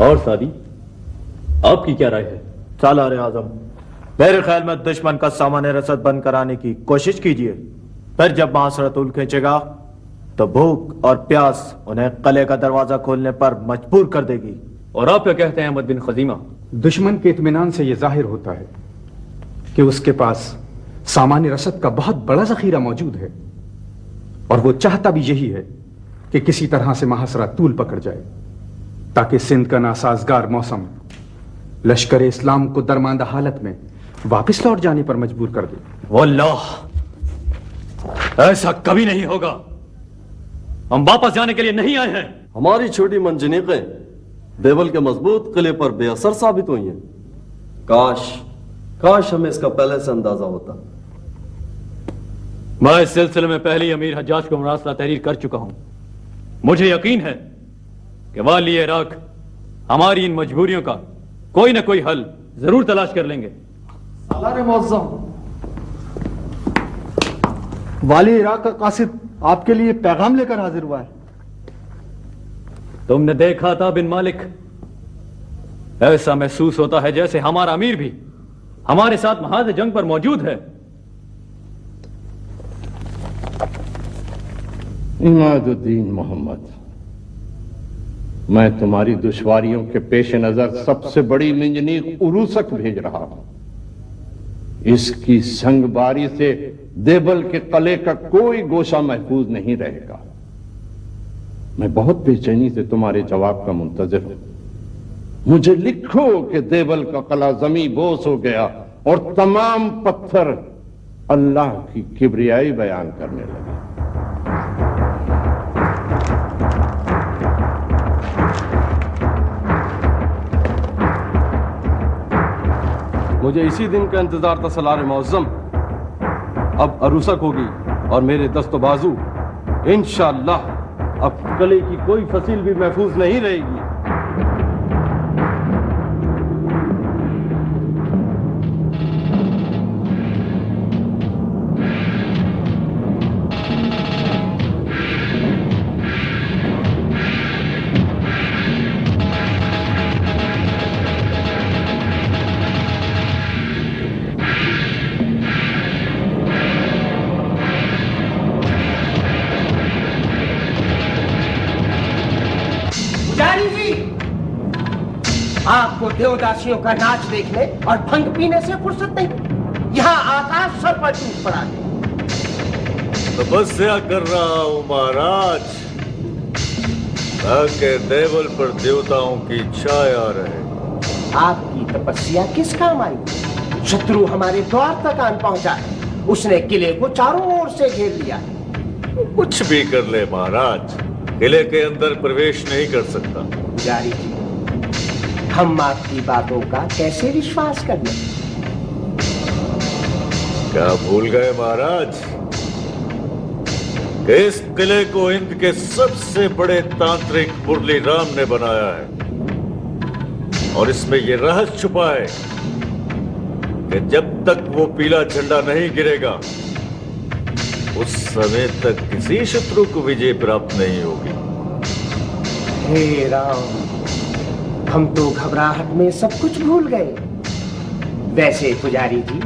A: और सादी, आपकी क्या राय है? सालार आजम, मेरे ख्याल में दुश्मन का सामान रसद बंद कराने की कोशिश कीजिए। फिर जब महासरा तूल खींचेगा तो भूख और प्यास उन्हें कले का दरवाजा खोलने पर मजबूर कर देगी।
D: और आप क्या कहते हैं अहमद बिन खजीमा?
B: दुश्मन के इत्मीनान से यह जाहिर होता है कि उसके पास सामान्य रसद का बहुत बड़ा जखीरा मौजूद है और वो चाहता भी यही है कि किसी तरह से महासरा तूल पकड़ जाए ताकि सिंध का नासाजगार मौसम लश्कर इस्लाम को दरमांदा हालत में वापस लौट जाने पर मजबूर कर दे।
D: वल्लाह, ऐसा कभी नहीं होगा। हम वापस जाने के लिए नहीं आए हैं।
O: हमारी छोटी मंजनीकें देवल के मजबूत किले पर बेअसर साबित हुई हैं। काश हमें इसका पहले से अंदाजा होता।
D: मैं इस सिलसिले में पहले ही अमीर हज्जाज को मुरासला तहरीर कर चुका हूं। मुझे यकीन है कि वाली इराक हमारी इन मजबूरियों का कोई ना कोई हल जरूर तलाश कर लेंगे।
J: वाली इराक का कासिद आपके लिए पैगाम लेकर हाजिर हुआ है।
D: तुमने देखा था बिन मालिक, ऐसा महसूस होता है जैसे हमारा अमीर भी हमारे साथ महाज जंग पर मौजूद है।
Q: इमादुद्दीन मोहम्मद, मैं तुम्हारी दुश्वारियों के पेश नजर सबसे बड़ी मिंजनीक उरूसक भेज रहा हूं। इसकी संगबारी से देबल के कले का कोई गोशा महफूज नहीं रहेगा। मैं बहुत बेचैनी से तुम्हारे जवाब का मुंतजिर हूं। मुझे लिखो कि देबल का कला जमी बोस हो गया और तमाम पत्थर अल्लाह की किब्रियाई बयान करने लगे।
O: मुझे इसी दिन का इंतजार था सलार मौज़म। अब अरूसक होगी और मेरे दस्तो बाजू इंशाअल्लाह अब कले की कोई फसील भी महफूज नहीं रहेगी।
S: आपको देवदासियों का नाच देखने और भंग पीने से फुर्सत नहीं। यहाँ आकाश सर पर टूट पड़ा है।
H: तपस्या कर रहा हूँ महाराज, ताकि देवल पर देवताओं की छाया रहे।
S: आपकी तपस्या किस काम आई? शत्रु हमारे द्वार तक आन पहुंचा है। उसने किले को चारों ओर से घेर लिया है।
H: कुछ भी कर ले महाराज, किले के अंदर प्रवेश नहीं कर सकता।
S: पुजारी जी, हम आपकी बातों का कैसे विश्वास कर लें?
H: क्या भूल गए महाराज कि इस किले को हिंद के सबसे बड़े तांत्रिक मुरली राम ने बनाया है, और इसमें यह रहस्य छुपा है कि जब तक वो पीला झंडा नहीं गिरेगा उस समय तक किसी शत्रु को विजय प्राप्त नहीं होगी।
S: हे राम, हम तो घबराहट में सब कुछ भूल गए। वैसे पुजारी जी,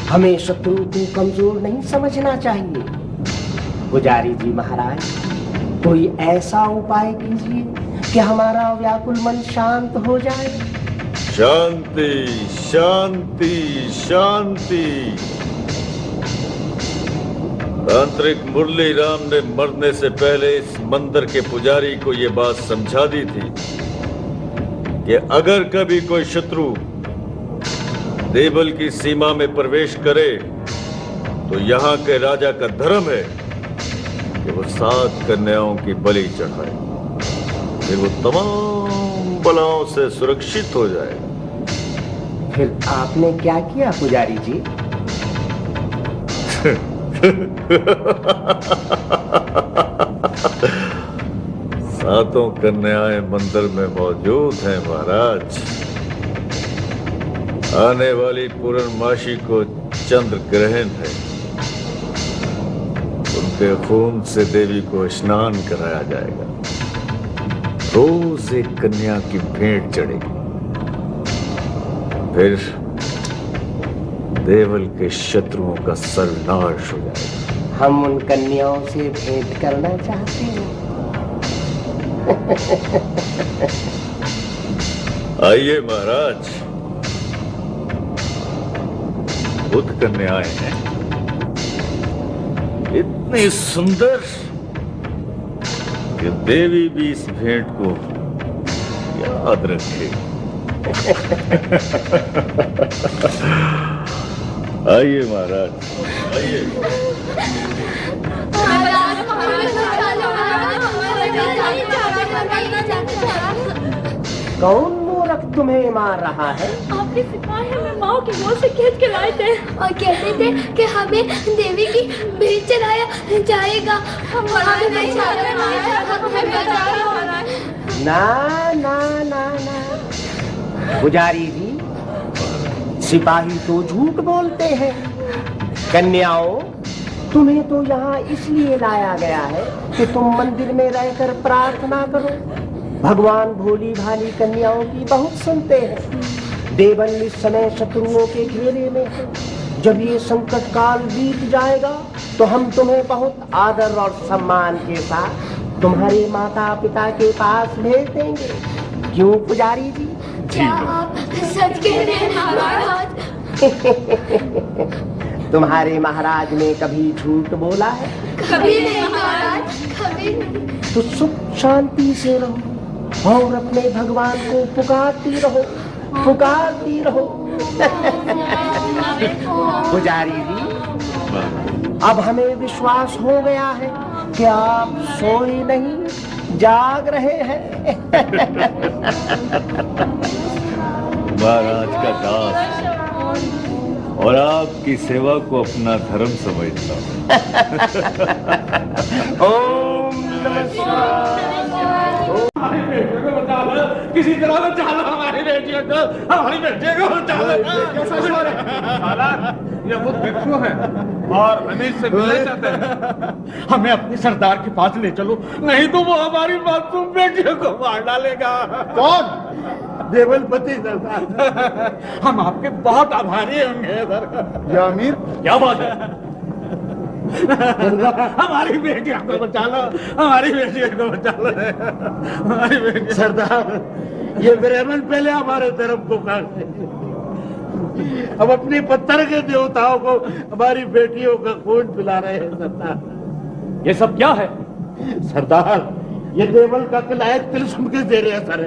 S: हमें शत्रु को कमजोर नहीं समझना चाहिए। पुजारी जी महाराज, कोई ऐसा उपाय कीजिए कि हमारा व्याकुल मन शांत हो जाए।
H: शांति शांति शांति। तांत्रिक मुरली राम ने मरने से पहले इस मंदिर के पुजारी को यह बात समझा दी थी कि अगर कभी कोई शत्रु देवल की सीमा में प्रवेश करे तो यहाँ के राजा का धर्म है कि वो 7 कन्याओं की बलि चढ़ाए, फिर वो तमाम बलाओं से सुरक्षित हो जाए।
S: फिर आपने क्या किया पुजारी जी?
H: सातों कन्याएं मंदिर में मौजूद हैं महाराज। आने वाली पूर्णमासी को चंद्र ग्रहण है। उनके खून से देवी को स्नान कराया जाएगा। रोज एक कन्या की भेंट चढ़ेगी, फिर देवल के शत्रुओं का सर्वनाश हो जाएगा।
S: हम उन कन्याओं से भेंट करना चाहते हैं।
H: आइए महाराज, बुद्ध कन्याएं हैं, इतनी सुंदर कि देवी भी इस भेंट को याद रखे। आइए महाराज, आइए।
S: कौन मूर्ख तुम्हें मार रहा है?
U: आपके सिपाही हमें माओ के मुंह से खींच के लाए थे और कहते थे कि हमें देवी की भेंट चढ़ाया जाएगा।
S: ना ना ना ना पुजारी जी, सिपाही तो झूठ बोलते हैं। कन्याओं, तुम्हें तो यहाँ इसलिए लाया गया है कि तुम मंदिर में रहकर प्रार्थना करो। भगवान भोली भाली कन्याओं की बहुत सुनते हैं। देवल इस समय शत्रुओं के घेरे में है। जब ये संकट काल बीत जाएगा तो हम तुम्हें बहुत आदर और सम्मान के साथ तुम्हारे माता पिता के पास भेज देंगे। क्यों पुजारी जी?
U: क्या आप सच कह रहे हैं महाराज?
S: तुम्हारे महाराज ने कभी झूठ बोला है?
U: कभी नहीं महाराज, कभी नहीं।
S: तो सुख शांति से रहो और अपने भगवान को पुकारती रहो, पुकारती रहो। पुजारी जी, अब हमें विश्वास हो गया है कि आप सोए नहीं, जाग रहे हैं।
H: महाराज का दास और आपकी सेवा को अपना धर्म समझता हूँ।
S: ओम नमः शिवाय।
G: किसी तरह बचा लो हमारी बेटियों को, हमारी बेटियों को बचा लो।
B: ये वो भिक्षु है और हमें इससे मिलना चाहते हैं। हमें अपने सरदार के पास ले चलो, नहीं तो वो हमारी मासूम बेटियों को मार डालेगा। कौन? देवलपति सरदार। हम आपके बहुत आभारी होंगे सर।
J: या अमीर,
B: क्या बात है? हमारी बेटियों को बचा लो, हमारी बेटियों को बचा लो, हमारी बेटी। सरदार, ये ब्राह्मण पहले हमारे धर्म को काटते, अब अपने पत्थर के देवताओं को हमारी बेटियों का खून पिला रहे हैं। सरदार,
C: ये सब क्या है?
B: सरदार, ये देवल का किला है, त्रिशूल के दे रहे हैं सर।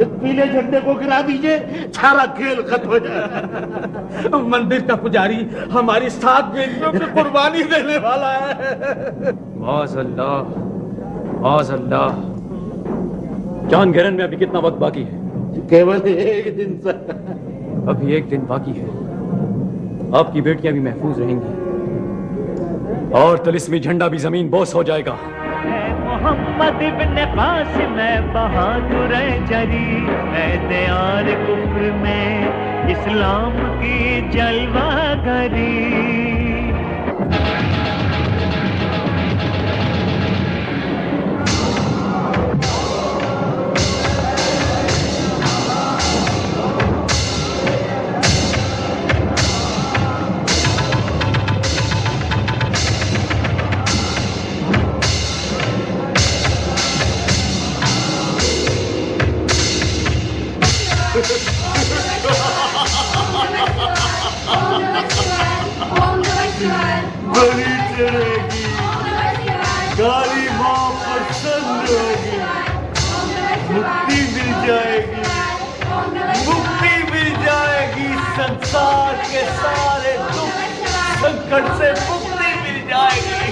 B: इस पीले झंडे को गिरा दीजिए, सारा खेल खत्म हो जाए। मंदिर का पुजारी हमारी 7 बेटियों की कुर्बानी देने वाला है।
C: माज़अल्लाह, माज़अल्लाह। चांद गिरन में अभी कितना वक्त बाकी है?
B: केवल 1 दिन सर।
C: अभी 1 दिन बाकी है। आपकी बेटियां भी महफूज रहेंगी और तिलिस्मी झंडा भी जमीन बोस हो जाएगा।
G: मोहम्मद इब्न कासिम बहादुर जरी, दयार कुफ्र में इस्लाम की जलवागरी।
H: बलि चढ़ेगी, काली माँ प्रसन्न होगी, मुक्ति मिल जाएगी, मुक्ति मिल जाएगी, संसार के सारे दुख संकट से मुक्ति मिल जाएगी।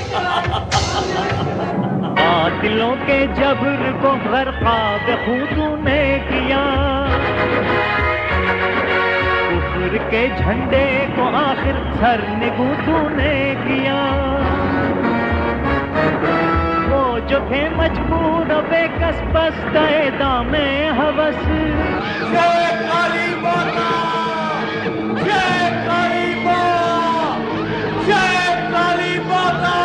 G: बातिलों के जबर को गरक़ाब खुद तूने किया, कुफ्र के झंडे को आखिर सर निगू तूने किया। वो जो थे मजबूर बेकस बस्ते दामे हवस।
H: जय काली माता, जय काली माँ, जय काली माता,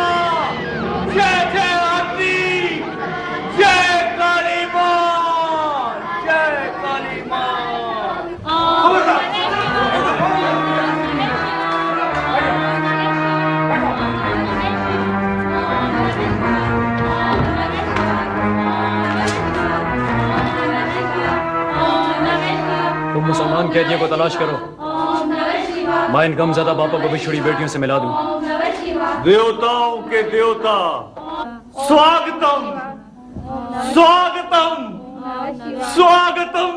H: जय जय आरती, जय काली माँ, जय काली माँ।
C: तुम मुसलमान कैदियों को तलाश करो, मैं इन गमज़दा बापों को बिछड़ी बेटियों से मिला दूं।
H: देवताओं के देवता, स्वागतम, स्वागतम, स्वागतम,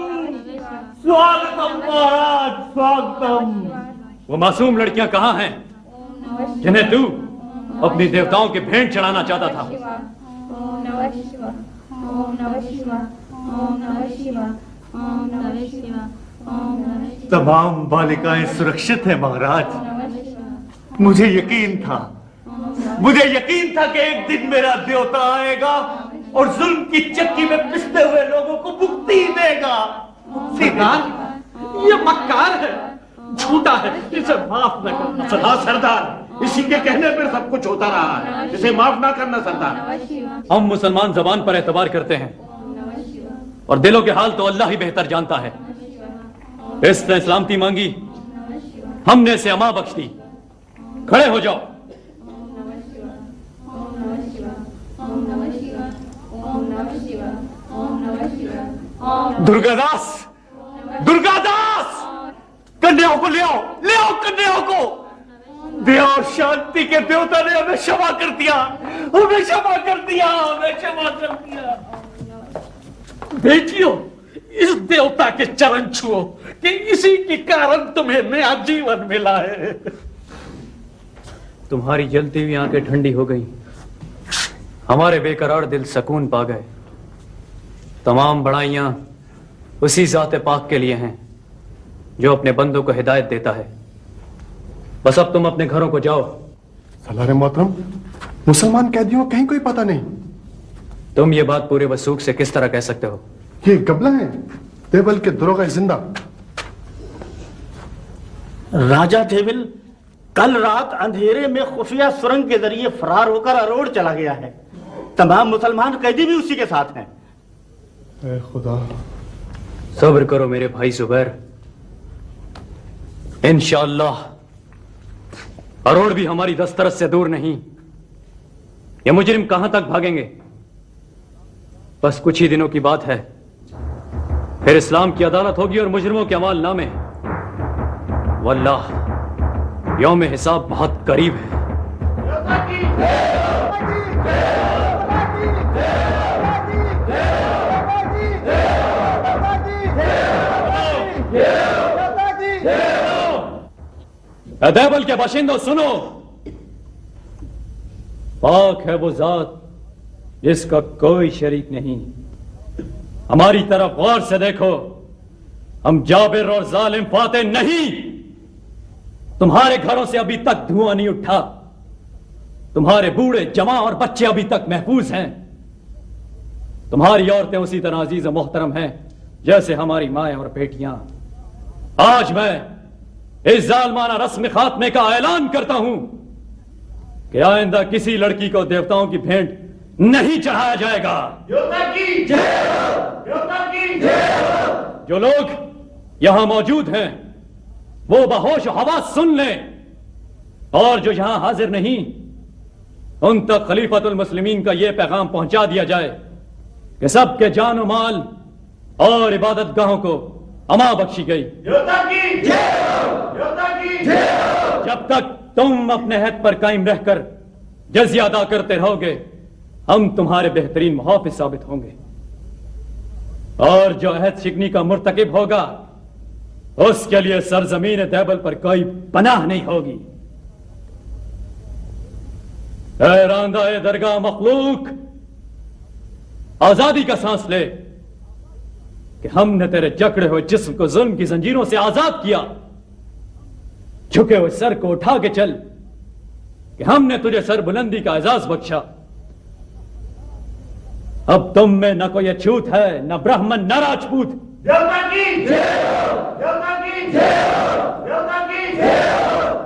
H: स्वागतम महाराज, स्वागतम।
C: वो मासूम लड़कियां कहाँ हैं जिन्हें तू अपनी देवताओं के भेंट चढ़ाना चाहता था?
H: तमाम बालिकाएं सुरक्षित हैं महाराज। मुझे यकीन था, मुझे यकीन था कि एक दिन मेरा देवता आएगा और जुल्म की चक्की में पिसते हुए लोगों को मुक्ति देगा।
B: सरदार, ये मक्कार है, झूठा है, इसे माफ न करना।
H: हाँ सरदार, इसी के कहने पर सब कुछ होता रहा है, इसे माफ ना करना सरदार।
C: हम मुसलमान जबान पर एतबार करते हैं और दिलों के हाल तो अल्लाह ही बेहतर जानता है। इसने सलामती मांगी, हमने इसे अमा बख्श दी। खड़े हो जाओ।
H: दुर्गादास, दुर्गादास, कन्याओं को ले आओ, ले आओ कन्याओं को। दया और शांति के देवता ने हमें क्षमा कर दिया, हमें क्षमा कर दिया, हमें क्षमा कर दिया।
B: बेटियों, इस देवता के चरण छुओ कि इसी के कारण तुम्हें नया जीवन मिला है।
C: तुम्हारी जलती हुई आंखें ठंडी हो गई, हमारे बेकरार दिल सुकून पा गए। तमाम बड़ाइयां उसी ज़ात पाक के लिए हैं जो अपने बंदों को हिदायत देता है। बस अब तुम अपने घरों को जाओ।
J: सलारे मोहतरम, मुसलमान कैदियों कहीं कोई पता नहीं।
C: तुम ये बात पूरे वसूख से किस तरह कह सकते हो?
J: ये गबला है, देवल के दरोगा जिंदा।
K: राजा देविल कल रात अंधेरे में खुफिया सुरंग के जरिए फरार होकर अरोड़ चला गया है। तमाम मुसलमान कैदी भी उसी के साथ हैं।
J: ऐ खुदा,
C: सब्र करो मेरे भाई जुबैर, इंशाअल्लाह अरोड़ भी हमारी दस्तरस से दूर नहीं। ये मुजरिम कहां तक भागेंगे? बस कुछ ही दिनों की बात है, फिर इस्लाम की अदालत होगी और मुजरिमों के अमाल नामे। वल्लाह यौम हिसाब बहुत करीब है। देवल के बाशिंदों सुनो, पाक है वो जात जिसका कोई शरीक नहीं। हमारी तरफ गौर से देखो, हम जाबिर और जालिम फाते नहीं। तुम्हारे घरों से अभी तक धुआं नहीं उठा, तुम्हारे बूढ़े जवां और बच्चे अभी तक महफूज हैं। तुम्हारी औरतें उसी तरह अजीज और मोहतरम हैं जैसे हमारी माएं और बेटियां। आज मैं इस जालमाना रस्म खात्मे का ऐलान करता हूं कि आइंदा किसी लड़की को देवताओं की भेंट नहीं चढ़ाया जाएगा। जो लोग यहां मौजूद हैं वो बहोश हवास सुन लें, और जो यहां हाजिर नहीं उन तक खलीफतुल मुस्लिमीन का यह पैगाम पहुंचा दिया जाए कि सबके जान और माल और इबादत गाहों को अमा बख्शी गई। जब तक तुम अपने हद पर कायम रहकर जज़िया अदा करते रहोगे, हम तुम्हारे बेहतरीन मुहाफिज साबित होंगे। और जो अहद शिकनी का मुर्तकिब होगा उसके लिए सरजमीन देवल पर कोई पनाह नहीं होगी। ऐ रांदा दरगाह मखलूक, आजादी का सांस ले कि हमने तेरे जकड़े हुए जिस्म को जुल्म की जंजीरों से आजाद किया। झुके हुए सर को उठा के चल कि हमने तुझे सर बुलंदी का एजाज बख्शा। अब तुम में न कोई अछूत है, न ब्राह्मण, न राजपूत।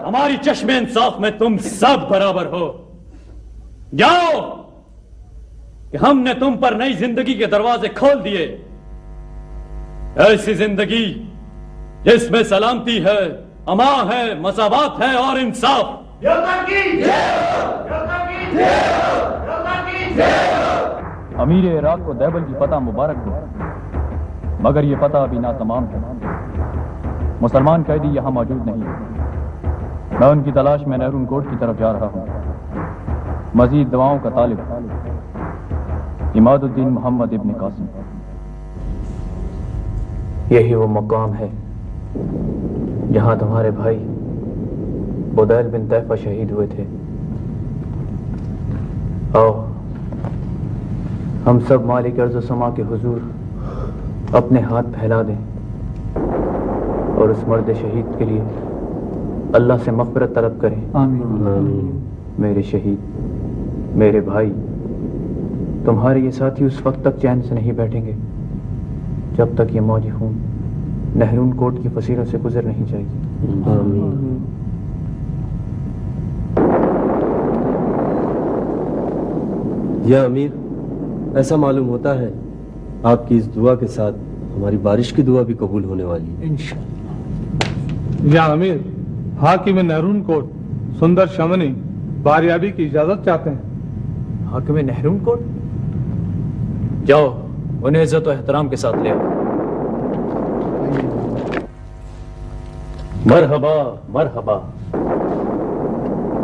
C: हमारी चश्मे इंसाफ में तुम सब बराबर हो। जाओ कि हमने तुम पर नई जिंदगी के दरवाजे खोल दिए, ऐसी जिंदगी जिसमें सलामती है, अमा है, मसावात है और इंसाफ। अमीर इराक को देवल की पता मुबारक हो, मगर ये पता अभी ना तमाम है। मुसलमान कैदी यहां मौजूद नहीं। मैं उनकी तलाश में नहरून कोट की तरफ जा रहा हूं। मजीद दवाओं का तालिब इमादुद्दीन मोहम्मद इब्न कासिम। यही वो मकाम है जहां तुम्हारे भाई बुदैल बिन तैफा शहीद हुए थे। आओ हम सब मालिक अर्ज़ समा के हुजूर अपने हाथ फैला दें और उस मर्द शहीद के लिए अल्लाह से मग़फ़िरत तलब करें। आमीन। मेरे शहीद, मेरे भाई, तुम्हारे ये साथी उस वक्त तक चैन से नहीं बैठेंगे जब तक ये मौजी खून नहरून कोट की फसीलों से गुजर नहीं जाएगी। आमीन।
R: या अमीर, ऐसा मालूम होता है आपकी इस दुआ के साथ हमारी बारिश की दुआ भी कबूल होने वाली है इंशाअल्लाह।
J: या अमीर, हाकिम नहरून कोट सुंदर शमनी बारियाबी की इजाजत चाहते हैं।
C: हाकिम नहरून कोट? जाओ उन्हें इज्जत और एहतराम के साथ ले आओ। मरहबा मरहबा।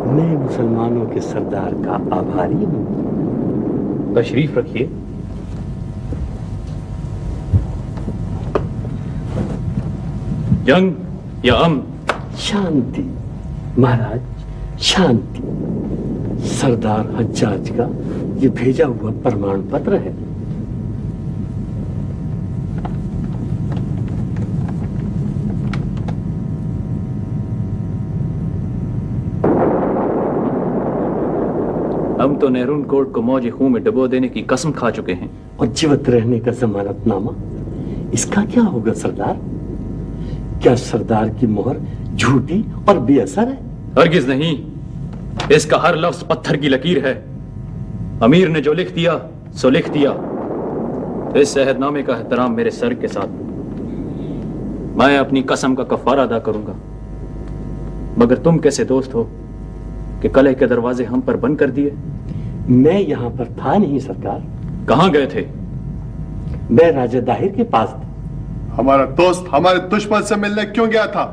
R: मैं मुसलमानों के सरदार का आभारी हूँ।
C: तशरीफ रखिए। जंग या अमन?
R: शांति महाराज, शांति। सरदार हज्जाज का ये भेजा हुआ प्रमाण पत्र है।
D: तो नेरून कोर्ट को मौज खून में डुबो देने की कसम खा चुके हैं।
R: और जीवित रहने का जमानतनामा, इसका क्या होगा सरदार? क्या सरदार की मोहर झूठी और बेअसर है?
D: हरगिज नहीं, इसका हर लफ्ज पत्थर की लकीर है। अमीर ने जो लिख दिया सो लिख दिया। इस अहदनामे का एहतराम मेरे सर के साथ। मैं अपनी कसम का कफारा अदा करूंगा, मगर तुम कैसे दोस्त हो कि कलह के दरवाजे हम पर बंद कर दिए?
R: मैं यहाँ पर था नहीं सरकार।
D: कहाँ गए थे?
R: मैं राजा दाहिर के पास था।
F: हमारा दोस्त हमारे दुश्मन से मिलने क्यों गया था?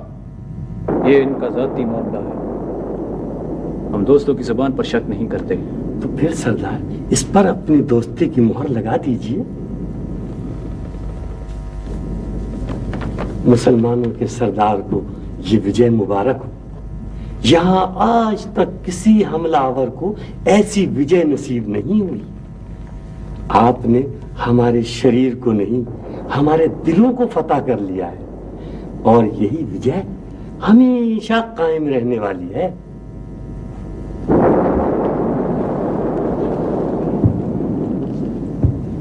D: ये इनका जाती मामला है, हम दोस्तों की जुबान पर शक नहीं करते।
R: तो फिर सरदार इस पर अपनी दोस्ती की मोहर लगा दीजिए। मुसलमानों के सरदार को ये विजय मुबारक हो। यहां आज तक किसी हमलावर को ऐसी विजय नसीब नहीं हुई। आपने हमारे शरीर को नहीं, हमारे दिलों को फतह कर लिया है, और यही विजय हमेशा कायम रहने वाली है।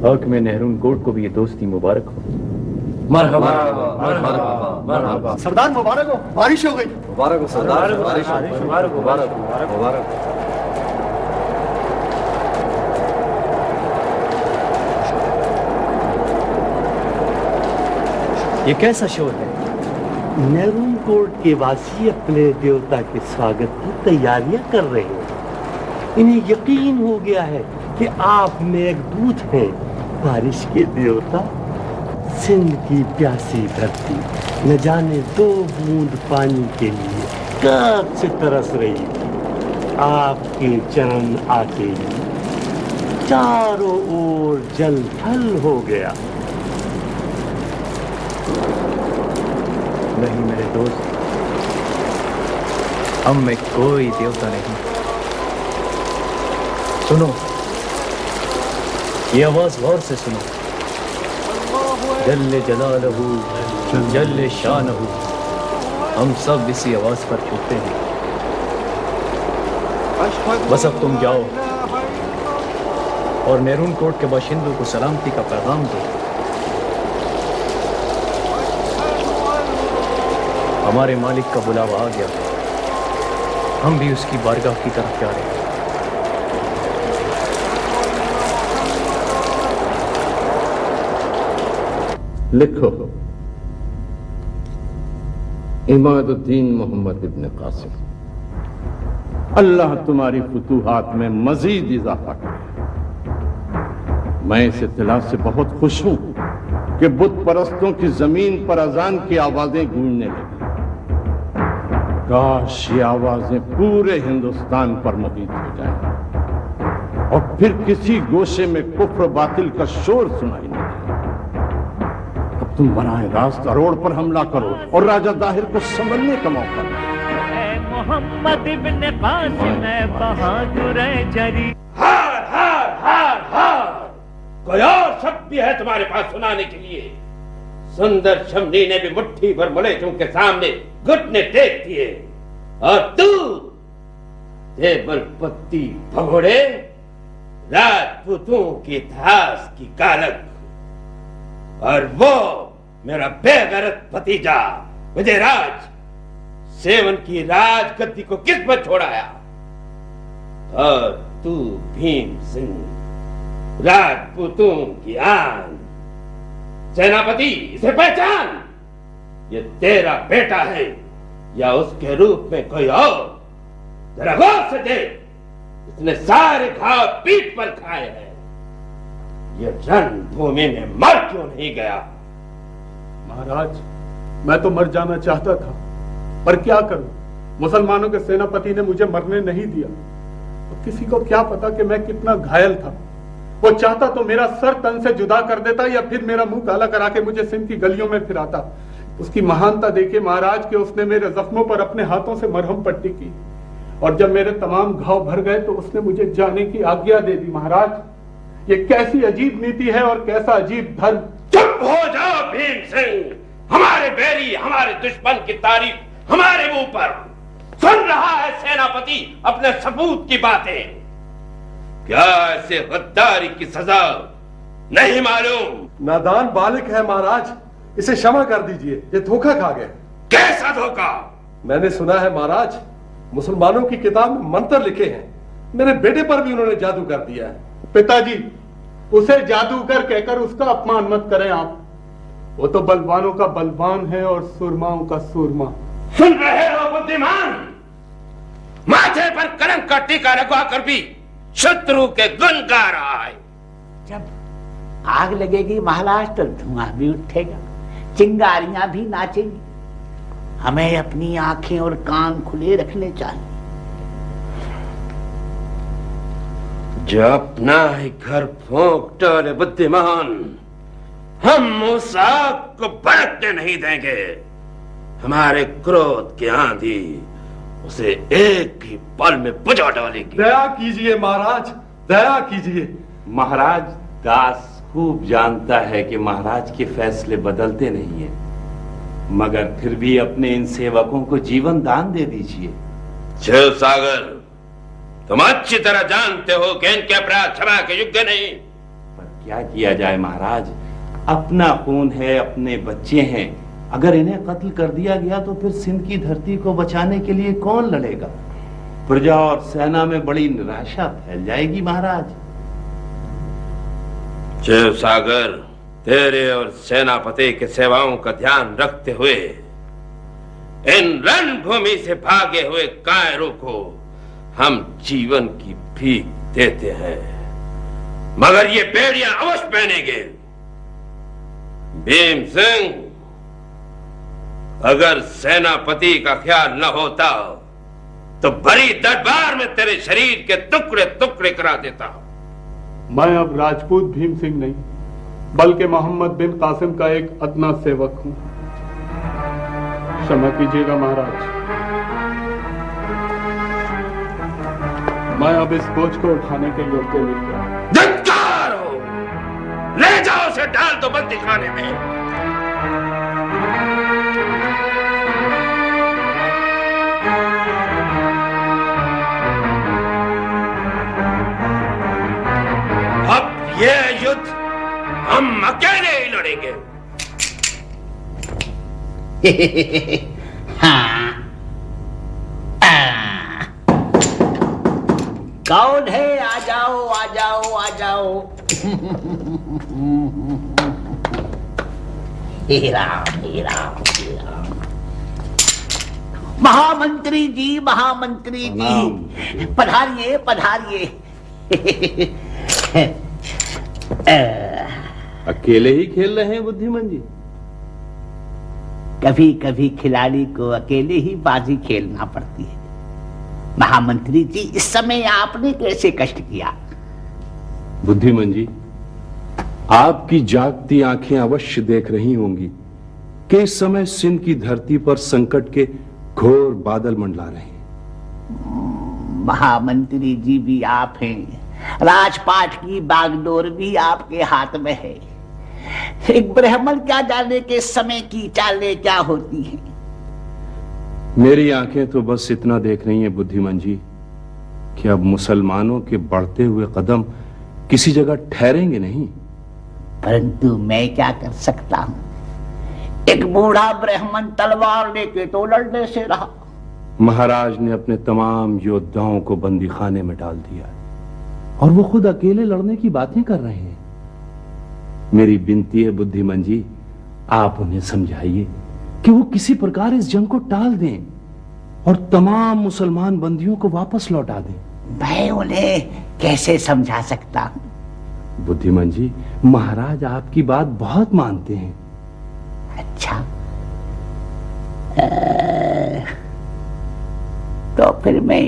D: हक में नेरून कोर्ट को भी ये दोस्ती मुबारक हो।
R: मरहबा,
D: मरहबा, मरहबा।
F: सरदार मुबारक हो, बारिश हो गई।
R: मुबारक हो सरदार, बारिश हो गई। मुबारक मुबारक मुबारक।
D: ये कैसा शोर है?
R: नेरून कोर्ट के वासी अपने देवता के स्वागत की तैयारियां कर रहे हैं। इन्हें यकीन हो गया है कि आप मेघदूत हैं, बारिश के देवता। सिंध की प्यासी धरती न जाने 2 बूंद पानी के लिए कब से तरस रही थी। आपके चरण आते ही चारों ओर जल थल हो गया।
D: नहीं मेरे दोस्त, हम में कोई देवता नहीं। सुनो, ये आवाज गौर से सुनो। जल्ले जलालहू जल्ले शानहू, हम सब इसी आवाज पर छूटते हैं। बस अब तुम जाओ और नेरून कोर्ट के बाशिंदों को सलामती का पैगाम दो। हमारे मालिक का बुलावा आ गया, हम भी उसकी बारगाह की तरफ जा रहे हैं।
Q: लिखो, इमादुद्दीन मोहम्मद इब्न कासिम। अल्लाह तुम्हारी फुतूहात में मजीद इजाफा करे। मैं इस इत्तला से बहुत खुश हूं कि बुत परस्तों की जमीन पर अजान की आवाजें गूंजने लगी। काश ये आवाजें पूरे हिंदुस्तान पर मुहित हो जाएं और फिर किसी गोशे में कुफ्र बातिल का शोर सुनाई नहीं दे। अब तुम बराह रास्त अरोड़ पर हमला करो और राजा दाहिर को संभलने का मौका दो।
G: मोहम्मद इब्न कासिम बहादुर जरी।
L: हार हार हार हार। कोई और शब्द भी है तुम्हारे पास सुनाने के लिए? सुंदर शमनी ने भी मुट्ठी भर मलेचों के सामने घुटने टेक दिए, और तू टेबल पत्ती भगोड़े राजपूतों के इतिहास की कालक, और वो मेरा बेगैरत भतीजा विजयराज सेवन की राजगद्दी को किस पर छोड़ाया? और तू भीम सिंह राजपूतों की आन, सेनापति, इसे पहचान। ये तेरा बेटा है या उसके रूप में कोई और? जरा गौर से देख, इसने सारे घाव पीठ पर खाए हैं। ये रणभूमि में मर क्यों नहीं गया?
J: महाराज, मैं तो मर जाना चाहता था, पर क्या करूं? मुसलमानों के सेनापति ने मुझे मरने नहीं दिया। और किसी को क्या पता कि मैं कितना घायल था। वो चाहता तो मेरा सर तन से जुदा कर देता, या फिर मेरा मुंह काला करा के मुझे सिंध की गलियों में फिराता। उसकी महानता देखे महाराज के उसने मेरे जख्मों पर अपने हाथों से मरहम पट्टी की, और जब मेरे तमाम घाव भर गए तो उसने मुझे जाने की आज्ञा दे दी। महाराज, ये कैसी अजीब नीति है और कैसा अजीब धर्म।
L: चुप हो जाओ भीम सिंह। हमारे बैरी, हमारे दुश्मन की तारीफ हमारे मुंह पर। सुन रहा है सेनापति अपने सबूत की बातें? क्या ऐसे गद्दारी की सजा नहीं मालूम?
F: नादान बालिक है महाराज, इसे क्षमा कर दीजिए, ये धोखा खा गए।
L: कैसा धोखा?
F: मैंने सुना है महाराज, मुसलमानों की किताब में मंत्र लिखे हैं, मेरे बेटे पर भी उन्होंने जादू कर दिया है।
J: पिताजी, उसे जादूगर कहकर उसका अपमान मत करें आप। वो तो बलवानों का बलवान है और सुरमाओं का सुरमा।
L: सुन रहे हो बुद्धिमान? माथे पर कलंक का टीका लगवा कर भी शत्रु के गुण गा रहा है।
N: जब आग लगेगी महाराज तो धुआं भी उठेगा, चिंगारियां भी नाचेंगी। हमें अपनी आंखें और कान खुले रखने चाहिए।
L: जो अपना ही घर फूंक डाले बुद्धिमान, हम उस आग को भड़कने नहीं देंगे। हमारे क्रोध की आंधी उसे एक ही पल में बुझा डालेगी।
F: दया कीजिए महाराज, दया कीजिए।
M: महाराज, दास खूब जानता है कि महाराज के फैसले बदलते नहीं है, मगर फिर भी अपने इन सेवकों को जीवन दान दे दीजिए।
L: शिव सागर, तुम अच्छी तरह जानते हो कि इनके अपराध क्षमा के योग्य नहीं।
M: पर क्या किया जाए महाराज, अपना खून है, अपने बच्चे हैं। अगर इन्हें कत्ल कर दिया गया तो फिर सिंध की धरती को बचाने के लिए कौन लड़ेगा? प्रजा और सेना में बड़ी निराशा फैल जाएगी महाराज।
L: शिव सागर, तेरे और सेनापति के सेवाओं का ध्यान रखते हुए इन रणभूमि से भागे हुए कायरों को हम जीवन की भीख देते हैं, मगर ये बेड़ियां अवश्य पहनेंगे। भीम सिंह, अगर सेनापति का ख्याल न होता तो बड़ी दरबार में तेरे शरीर के टुकड़े टुकड़े करा देता।
J: मैं अब राजपूत भीम सिंह नहीं, बल्कि मोहम्मद बिन कासिम का एक अदना सेवक हूं। क्षमा कीजिएगा महाराज, मैं अब इस बोझ को उठाने के योग्य नहीं।
L: धिक्कार हो! ले जाओ उसे, डाल दो बंदी खाने में। अब ये युद्ध हम अकेले ही लड़ेंगे।
N: हाँ। कौन है? आ जाओ आ जाओ आ जाओ। हे राम हे राम हे राम। महामंत्री जी, महामंत्री जी, पधारिए पधारिए।
M: अकेले ही खेल रहे हैं बुद्धिमान जी?
N: कभी कभी खिलाड़ी को अकेले ही बाजी खेलना पड़ती है। महामंत्री जी, इस समय आपने कैसे कष्ट किया?
Q: बुद्धिमान जी, आपकी जागती आंखें अवश्य देख रही होंगी कि इस समय सिंध की धरती पर संकट के घोर बादल मंडला रहे हैं।
N: महामंत्री जी भी आप हैं, राजपाट की बागडोर भी आपके हाथ में है। एक ब्राह्मण क्या जाने के समय की चालें क्या होती हैं।
Q: मेरी आंखें तो बस इतना देख रही हैं बुद्धिमान जी कि अब मुसलमानों के बढ़ते हुए कदम किसी जगह ठहरेंगे नहीं।
N: परंतु मैं क्या कर सकता हूं? एक बूढ़ा ब्राह्मण तलवार लेके तो लड़ने से रहा।
Q: महाराज ने अपने तमाम योद्धाओं को बंदी खाने में डाल दिया और वो खुद अकेले लड़ने की बातें कर रहे हैं। मेरी विनती है बुद्धिमान जी, आप उन्हें समझाइए कि वो किसी प्रकार इस जंग को टाल दें और तमाम मुसलमान बंदियों को वापस लौटा दें।
N: मैं उन्हें कैसे समझा सकता हूं?
Q: बुद्धिमान जी, महाराज आपकी बात बहुत मानते हैं।
N: अच्छा, तो फिर मैं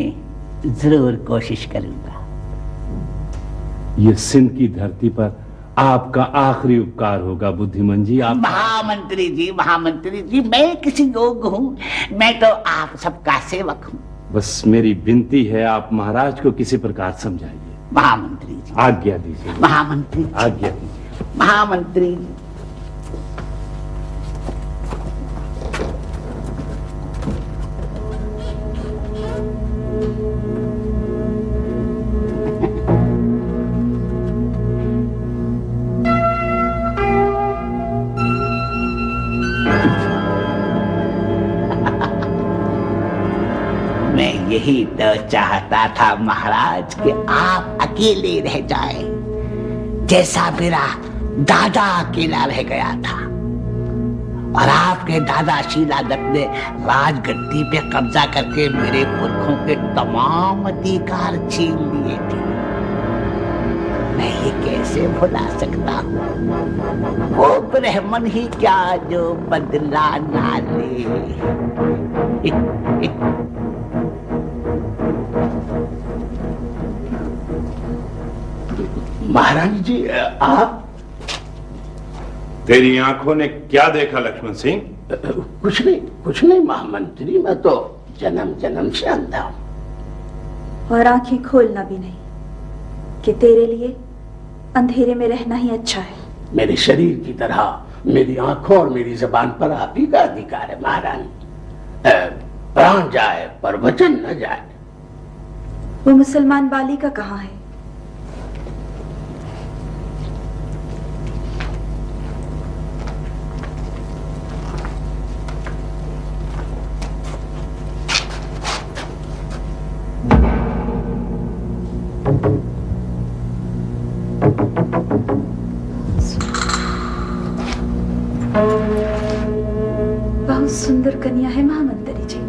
N: जरूर कोशिश करूंगा।
Q: ये सिंध की धरती पर आपका आखिरी उपकार होगा बुद्धिमान जी। आप
N: महामंत्री जी, मैं किसी योग्य हूँ? मैं तो आप सबका सेवक हूँ।
Q: बस मेरी विनती है, आप महाराज को किसी प्रकार समझाइए।
N: महामंत्री जी,
Q: आज्ञा दीजिए।
N: महामंत्री जी,
Q: आज्ञा दीजिए।
N: महामंत्री जी। यही तो चाहता था महाराज कि आप अकेले रह जाएं, जैसा मेरा दादा अकेला रह गया था। और आपके दादा शीलादत्त ने राजगद्दी पे कब्जा करके मेरे पुरखों के तमाम अधिकार छीन लिए थे। मैं ये कैसे भुला सकता हूँ? वो ब्राह्मण ही क्या जो बदला ना ले।
R: महाराज जी, आप
M: तेरी आंखों ने क्या देखा लक्ष्मण सिंह?
R: कुछ नहीं महामंत्री, मैं तो जन्म जन्म से अंधा हूं।
U: और आंखें खोलना भी नहीं कि तेरे लिए अंधेरे में रहना ही अच्छा है।
R: मेरे शरीर की तरह मेरी आंखों और मेरी जबान पर आप ही का अधिकार है महारानी। प्राण जाए पर वचन न जाए।
U: वो मुसलमान बाली का कहाँ है? बहुत सुंदर कन्या है महामंत्री जी।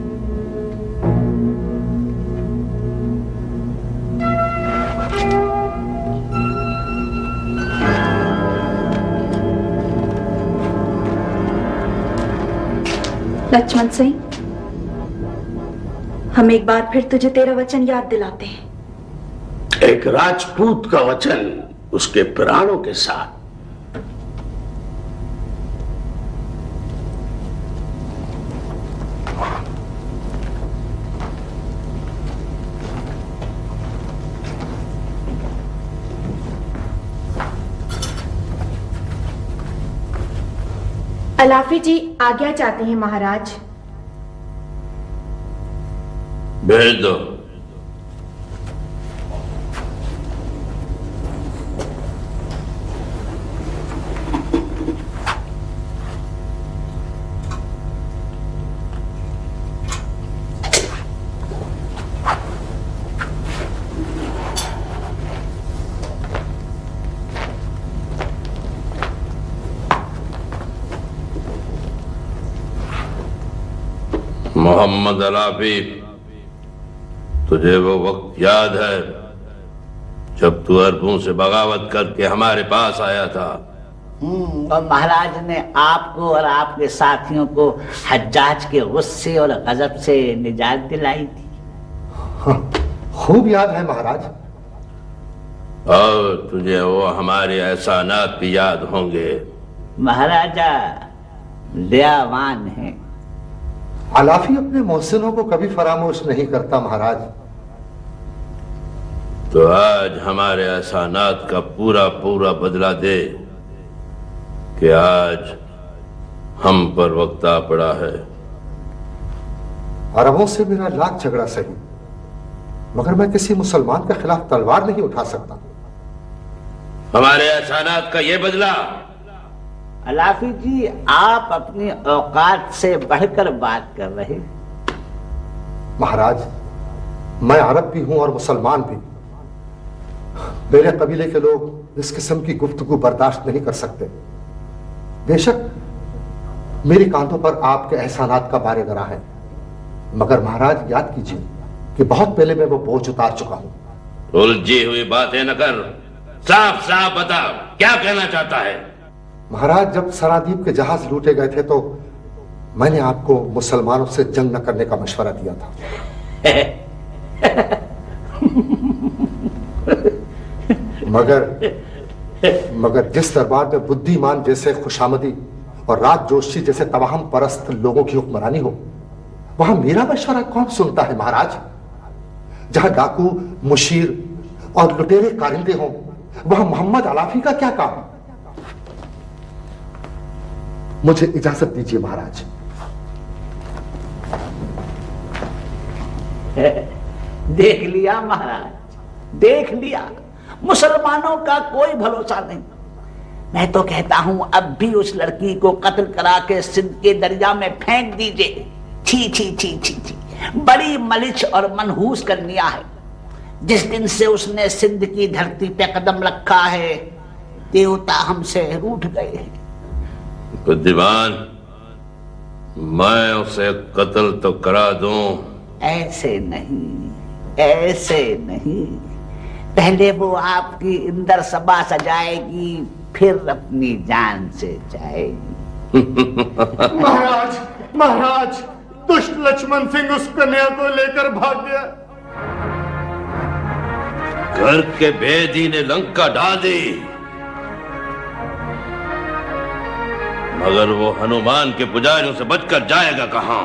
U: लक्ष्मण सिंह, हम एक बार फिर तुझे तेरा वचन याद दिलाते हैं।
R: एक राजपूत का वचन उसके प्राणों के साथ।
E: अलाफी जी आज्ञा चाहते हैं महाराज।
L: भेज दो। मोहम्मद अलाफी, तुझे वो वक्त याद है जब तू अरबों से बगावत करके हमारे पास आया था?
N: और महाराज ने आपको और आपके साथियों को हज्जाज के गुस्से और गजब से निजात दिलाई थी।
T: खूब याद है महाराज।
L: और तुझे वो हमारे एहसानात भी याद होंगे।
N: महाराजा दयावान हैं।
T: अलाफी अपने मोहसिनों को कभी फरामोश नहीं करता महाराज।
L: तो आज हमारे एहसानात का पूरा पूरा बदला दे कि आज हम पर वक्त आ पड़ा है।
T: अरबों से मेरा लाख झगड़ा सही, मगर मैं किसी मुसलमान के खिलाफ तलवार नहीं उठा सकता।
L: हमारे एहसानात का ये बदला।
N: अलाफी जी, आप अपनी औकात से बढ़कर बात कर रहे।
T: महाराज, मैं अरब भी हूं और मुसलमान भी। मेरे कबीले के लोग इस किस्म की गुफ्तगू बर्दाश्त नहीं कर सकते। बेशक मेरी कांधों पर आपके एहसानात का बारे गरा है, मगर महाराज याद कीजिए कि बहुत पहले मैं वो बोझ उतार चुका हूं।
L: उलझी हुई बातें न कर, साफ साफ बता क्या कहना चाहता है।
T: महाराज, जब सरादीप के जहाज लूटे गए थे तो मैंने आपको मुसलमानों से जंग न करने का मशवरा दिया था। मगर जिस दरबार में बुद्धिमान जैसे खुशामदी और राज जोशी जैसे तवाहम परस्त लोगों की हुक्मरानी हो, वहां मेरा मशवरा कौन सुनता है महाराज। जहां डाकू, मुशीर और लुटेरे कारिंदे हों, वहां मोहम्मद अलाफी का क्या काम। मुझे इजाजत दीजिए महाराज।
N: देख लिया महाराज, देख लिया। मुसलमानों का कोई भरोसा नहीं। मैं तो कहता हूं अब भी उस लड़की को कत्ल करा के सिंध के दरिया में फेंक दीजिए। छी छी छी छी छी। बड़ी मलिच और मनहूस कन्या है। जिस दिन से उसने सिंध की धरती पे कदम रखा है, देवता हमसे रूठ गए हैं।
L: बुद्धिमान, मैं उसे कत्ल तो करा दूं।
N: ऐसे नहीं, ऐसे नहीं। पहले वो आपकी इंदर सभा सजाएगी, फिर अपनी जान से जाएगी।
Q: महाराज, महाराज, दुष्ट लक्ष्मण सिंह उस कन्या को लेकर भाग गया।
L: घर के भेदी ने लंका डाल दी, मगर वो हनुमान के पुजारियों से बचकर जाएगा कहां?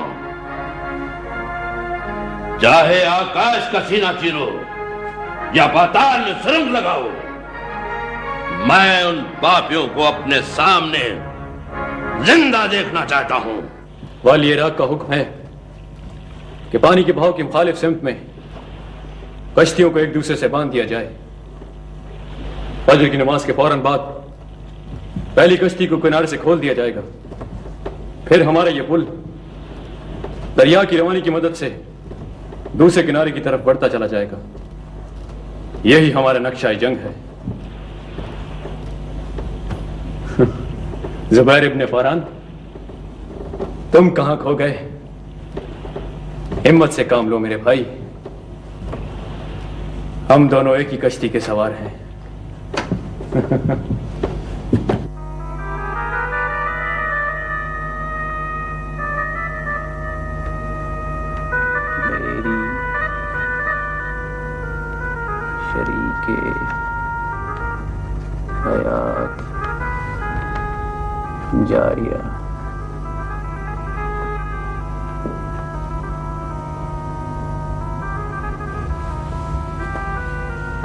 L: चाहे आकाश का सीना चीरो या पाताल में सुरंग लगाओ, मैं उन पापियों को अपने सामने जिंदा देखना चाहता हूं।
C: वाली इराक का हुक्म है कि पानी के बहाव की मुखालिफ सिमत में कश्तियों को एक दूसरे से बांध दिया जाए। फजर की नमाज के फौरन बाद पहली कश्ती को किनारे से खोल दिया जाएगा, फिर हमारा यह पुल दरिया की रवानी की मदद से दूसरे किनारे की तरफ बढ़ता चला जाएगा। यही हमारा नक्शा जंग है। जुबैर इब्ने फरहान, तुम कहां खो गए? हिम्मत से काम लो मेरे भाई, हम दोनों एक ही कश्ती के सवार हैं।
D: मेरी शरीके हयात जारिया।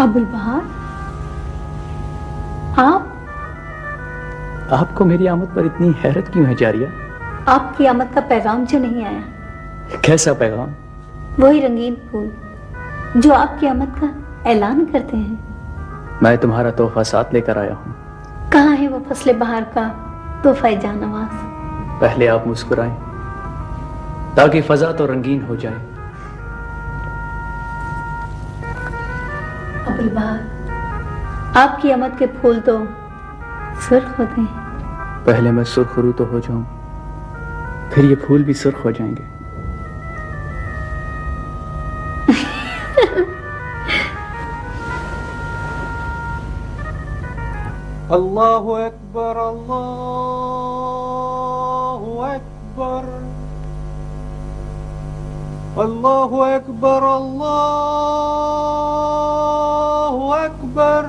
I: अबुल बहार,
D: आपको मेरी आमद पर इतनी हैरत क्यों है जारिया?
I: आपकी आमद का पैगाम जो नहीं आया।
D: कैसा पैगाम?
I: वही रंगीन फूल जो आपकी आमद का ऐलान करते हैं।
D: मैं तुम्हारा तोहफा साथ लेकर आया हूँ।
I: कहाँ है वो फसले बहार का तोहफा जानवास?
D: पहले आप मुस्कुराएं ताकि फजा तो रंगीन हो जाए।
I: अबुल बहार, आपकी आमद के फूल तो सुर्ख होते हैं।
D: पहले मैं सुर्खरू तो हो जाऊं, फिर ये फूल भी सुर्ख हो जाएंगे।
G: अल्लाहु अकबर, अल्लाहु अकबर, अल्लाहु अकबर, अल्लाहु अकबर।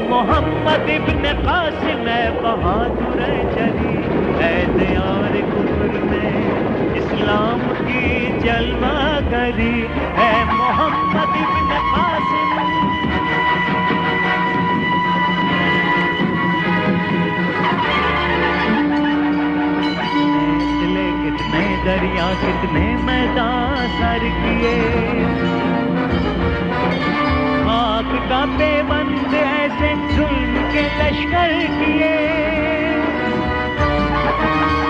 P: मोहम्मद इब्न कासिम बहादुर जरी, दियार कुफर में इस्लाम की जलवा करी है। मोहम्मद इब्न कासिम चले कितने दरिया कितने मैदान सर किए, खाक का पेबंद ऐसे जुल्म के लश्कर किए।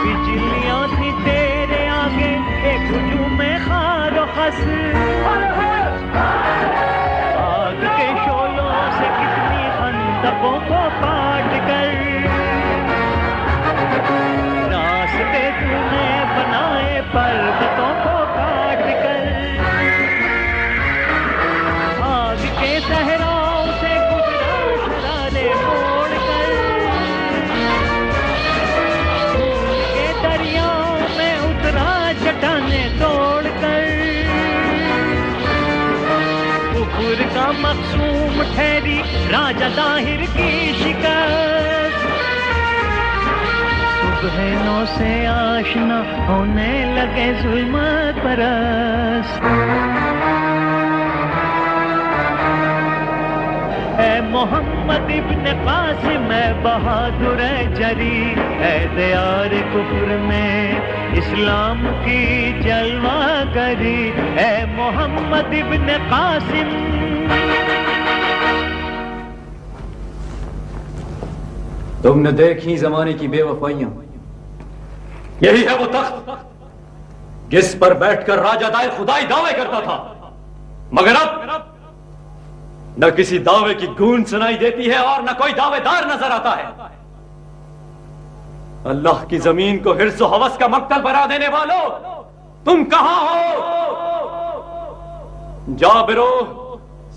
P: बिजलियां थी तेरे आगे एक हुजूम में खार खस, आग के शोलों से कितनी खंदकों को काट कर रास्ते तूने बनाए पर्वतों को काट कर। आग के सहराओं से गुजरा सरारे मोड़ कर, खून के दरियाओं में उतरा चट्टाने तोड़ कर। कुफर का मकसूम ठहरी राजा दाहिर की शिकस्त, सुबह नौ से आशना होने लगे जुल्मत परस्त। मोहम्मद इब्न कासिम बहादुर जरी, दियार कुफर में इस्लाम की जलवा करी है। मोहम्मद इब्न कासिम।
C: तुमने देखी जमाने की बेवफाइयां, यही है वो तख्त जिस पर बैठकर राजा दायर खुदाई दावे करता था, मगर अब न किसी दावे की गूंज सुनाई देती है और न कोई दावेदार नजर आता है। अल्लाह की जमीन को हिर्स व हवस का मक्तल बना देने वालों, तुम कहां हो? जाबिरो,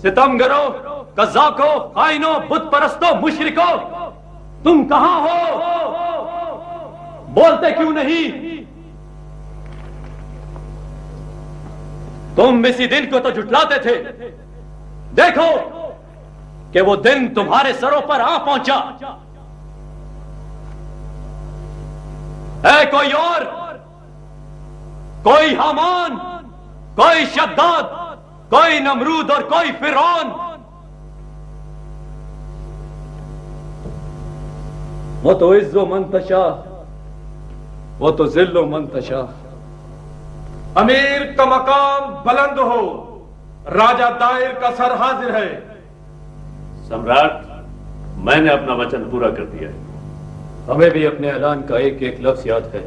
C: सितमगरो, कज़ाको, खाइनो, बुत परस्तो, मुशरिको, तुम कहां हो? बोलते क्यों नहीं? तुम इसी दिन को तो जुटलाते थे। देखो कि वो दिन तुम्हारे सरों पर आ पहुंचा। है कोई और, कोई हामान, कोई शद्दाद, कोई नमरूद और कोई फिरौन। वो तो इज्जो मंतशा, वो तो जिल्लो मंतशा।
F: अमीर का मकाम बुलंद हो, राजा दायर का सर हाजिर है।
C: सम्राट, मैंने अपना वचन पूरा कर दिया है। हमें भी अपने ऐलान का एक एक लफ्ज याद है।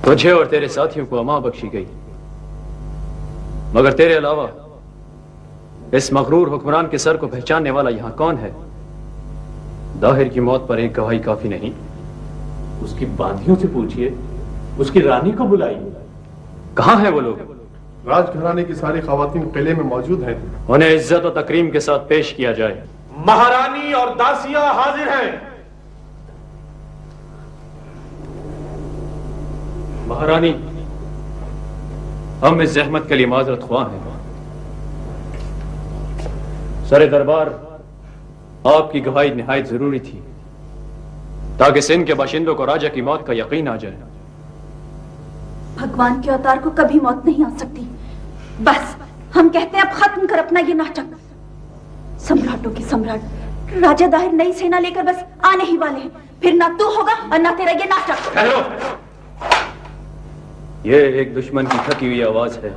C: तुझे और तेरे साथियों को अमा बख्शी गई, मगर तेरे अलावा इस मगरूर हुक्मरान के सर को पहचानने वाला यहां कौन है? दाहिर की मौत पर एक गवाही काफी नहीं।
M: उसकी बांधियों से पूछिए, उसकी रानी को बुलाइए।
C: कहां है वो लोग?
F: राजघराने की सारी खवातीन किले में मौजूद हैं।
C: उन्हें इज्जत और तकरीम के साथ पेश किया जाए।
F: महारानी और दासियां हाजिर हैं।
C: महारानी, हम इस जहमत के लिए माजरत ख्वाह हैं। सरे दरबार, आपकी गवाही निहायत जरूरी थी ताकि सिंध के बाशिंदों को राजा की मौत का यकीन आ जाए।
U: भगवान के अवतार को कभी मौत नहीं आ सकती। बस हम कहते हैं अब खत्म कर अपना ये नाटक। सम्राटों के सम्राट राजा दाहिर नई सेना लेकर बस आने ही वाले हैं। फिर ना तू होगा और ना तेरा ये नाटक।
C: ठहरो, ये एक दुश्मन की थकी हुई आवाज है।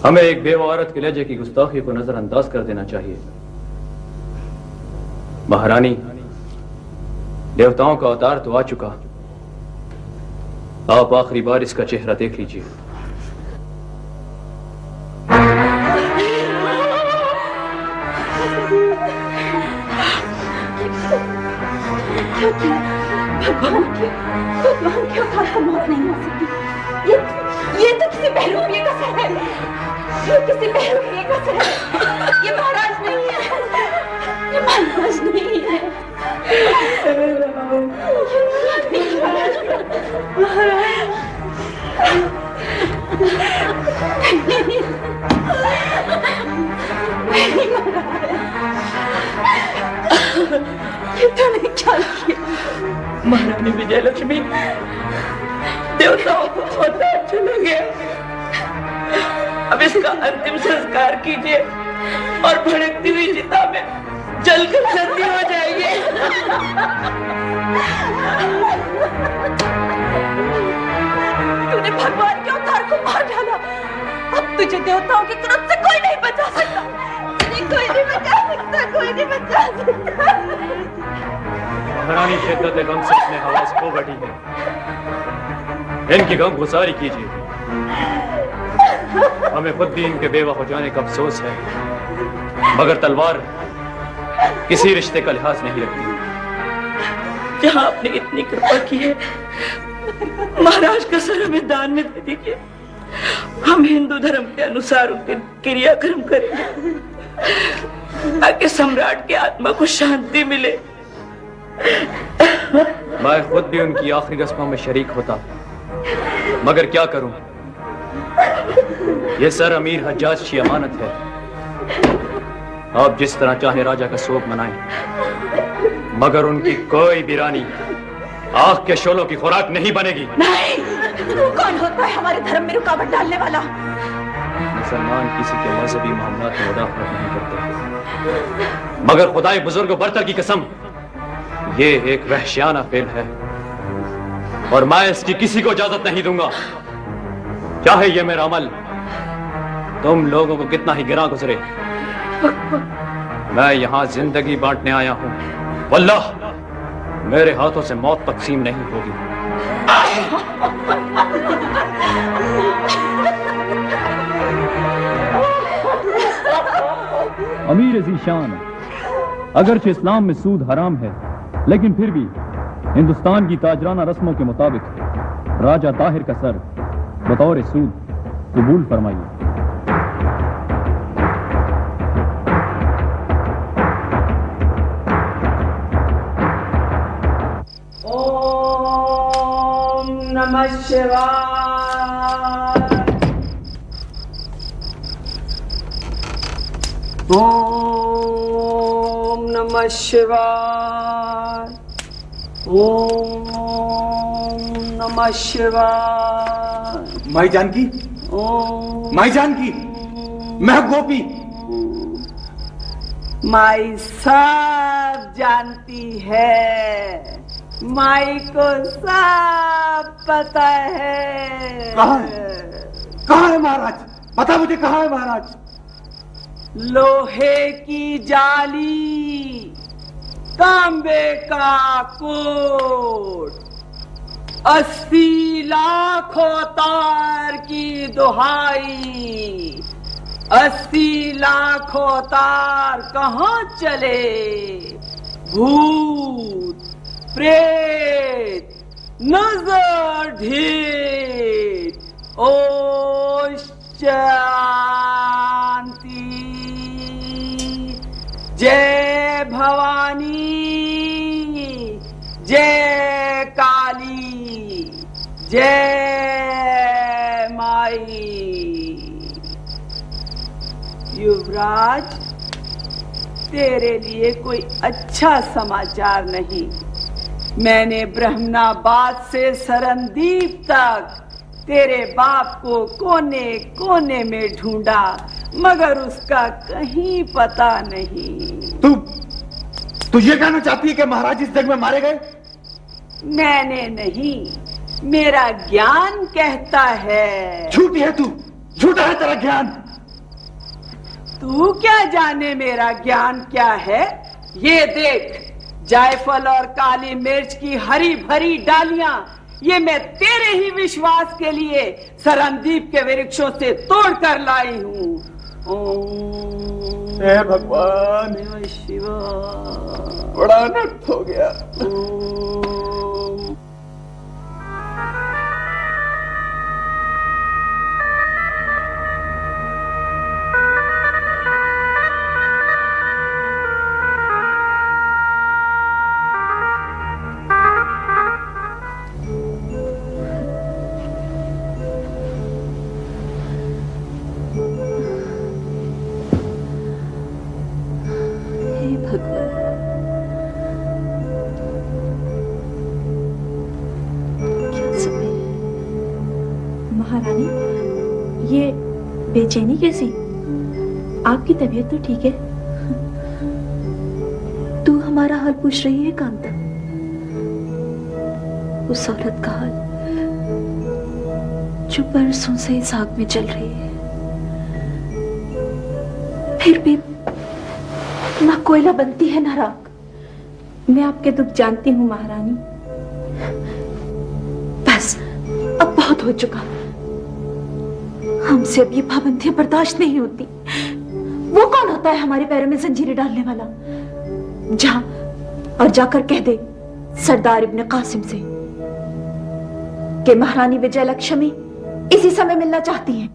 C: हमें एक बेवा औरत के लहजे की गुस्ताखी को नजरअंदाज कर देना चाहिए। महारानी, देवताओं का अवतार तो आ चुका, आप आखिरी बार इसका चेहरा देख लीजिए।
U: भगवान के अवतार को मौत नहीं आ सकती। ये तो किसी बहरूपिये का सर है। ये किसी बहरूपिये का सर है। ये महाराज नहीं है। ये महाराज नहीं है। ये तो नहीं ख्याल किया।
G: महारानी विजयलक्ष्मी, देवताओं को बहुत अच्छा लग गया। अब इसका अंतिम संस्कार कीजिए और भड़कती हुई चिता में जलकर सर्दी हो जाएगी।
U: तूने भगवान के अवतार को मार डाला। अब तुझे देवताओं की तरफ से कोई नहीं बचा सकता। कोई नहीं बचा सकता, कोई नहीं बचा सकता।
C: महारानी शिद्दत गम से अपने हवास खो बैठी है। इनकी गम गुजारी कीजिए। हमें खुद भी इनके बेवा हो जाने का अफसोस है, मगर तलवार किसी रिश्ते का लिहाज नहीं रखती।
G: जहां आपने इतनी कृपा की है, महाराज का सर हमें दान में दे दीजिए। हम हिंदू धर्म के अनुसार उनके क्रियाक्रम करेंगे ताकि सम्राट की आत्मा को शांति मिले।
C: मैं खुद भी उनकी आखिरी रस्मों में शरीक होता, मगर क्या करूं? यह सर अमीर हज्जाज की अमानत है। आप जिस तरह चाहे राजा का शोक मनाएं, मगर उनकी कोई भी रानी आग के शोलों की खुराक नहीं बनेगी।
U: नहीं, तू कौन होता है हमारे धर्म में रुकावट डालने वाला?
C: मुसलमान किसी के मजहबी मामलात में मुदाखलत नहीं करते, मगर खुदाए बुजुर्ग बरतर की कसम, ये एक वहशियाना फेल है और मैं इसकी किसी को इजाजत नहीं दूंगा, चाहे ये मेरा अमल तुम लोगों को कितना ही गिरा गुजरे। मैं यहां जिंदगी बांटने आया हूं। वल्लाह मेरे हाथों से मौत तकसीम नहीं होगी।
A: अमीर ज़ीशान, अगरचे इस्लाम में सूद हराम है, लेकिन फिर भी हिंदुस्तान की ताजराना रस्मों के मुताबिक राजा ताहिर का सर बतौर सूद कबूल फरमाइए।
G: ओम नमः शिवाय। ओम नमः शिवाय। ओम नमः शिवाय।
B: माई जानकी,
G: ओम
B: माई जानकी, मैं गोपी।
G: माई सब जानती है, माई को सब पता है।
B: कहाँ है? कहाँ है महाराज? पता मुझे कहाँ है महाराज?
G: लोहे की जाली, तांबे का कोट, 80 लाख तार की दुहाई, 80 लाख तार कहाँ चले? भूत प्रेत नजर ढीठ, ओ शांति। जय भवानी, जय काली, जय माई। युवराज, तेरे लिए कोई अच्छा समाचार नहीं। मैंने ब्रह्मनाबाद से सरनदीप तक तेरे बाप को कोने कोने में ढूंढा, मगर उसका कहीं पता नहीं।
B: तू ये कहना चाहती है कि महाराज इस जंग में मारे गए?
G: मैंने नहीं, मेरा ज्ञान कहता है।
B: झूठी है तू, झूठा है तेरा ज्ञान।
G: तू क्या जाने मेरा ज्ञान क्या है? ये देख, जायफल और काली मिर्च की हरी भरी डालियां, ये मैं तेरे ही विश्वास के लिए सरनदीप के वृक्षों से तोड़ कर लाई हूँ। ओम
B: हे भगवान,
G: नमः शिवाय।
B: बड़ा अनर्थ हो गया।
U: महारानी, ये बेचैनी कैसी? आपकी तबीयत तो ठीक है? तू हमारा हाल पूछ रही है कांता? उस औरत का हाल जो बरसों से इस आग में जल रही है, फिर भी ना कोयला बनती है ना राख। मैं आपके दुख जानती हूँ महारानी। बस अब बहुत हो चुका, हमसे अब ये पाबंदियां बर्दाश्त नहीं होती। वो कौन होता है हमारे पैरों में जंजीरें डालने वाला? जा और जाकर कह दे सरदार इब्ने कासिम से कि महारानी विजयलक्ष्मी इसी समय मिलना चाहती हैं।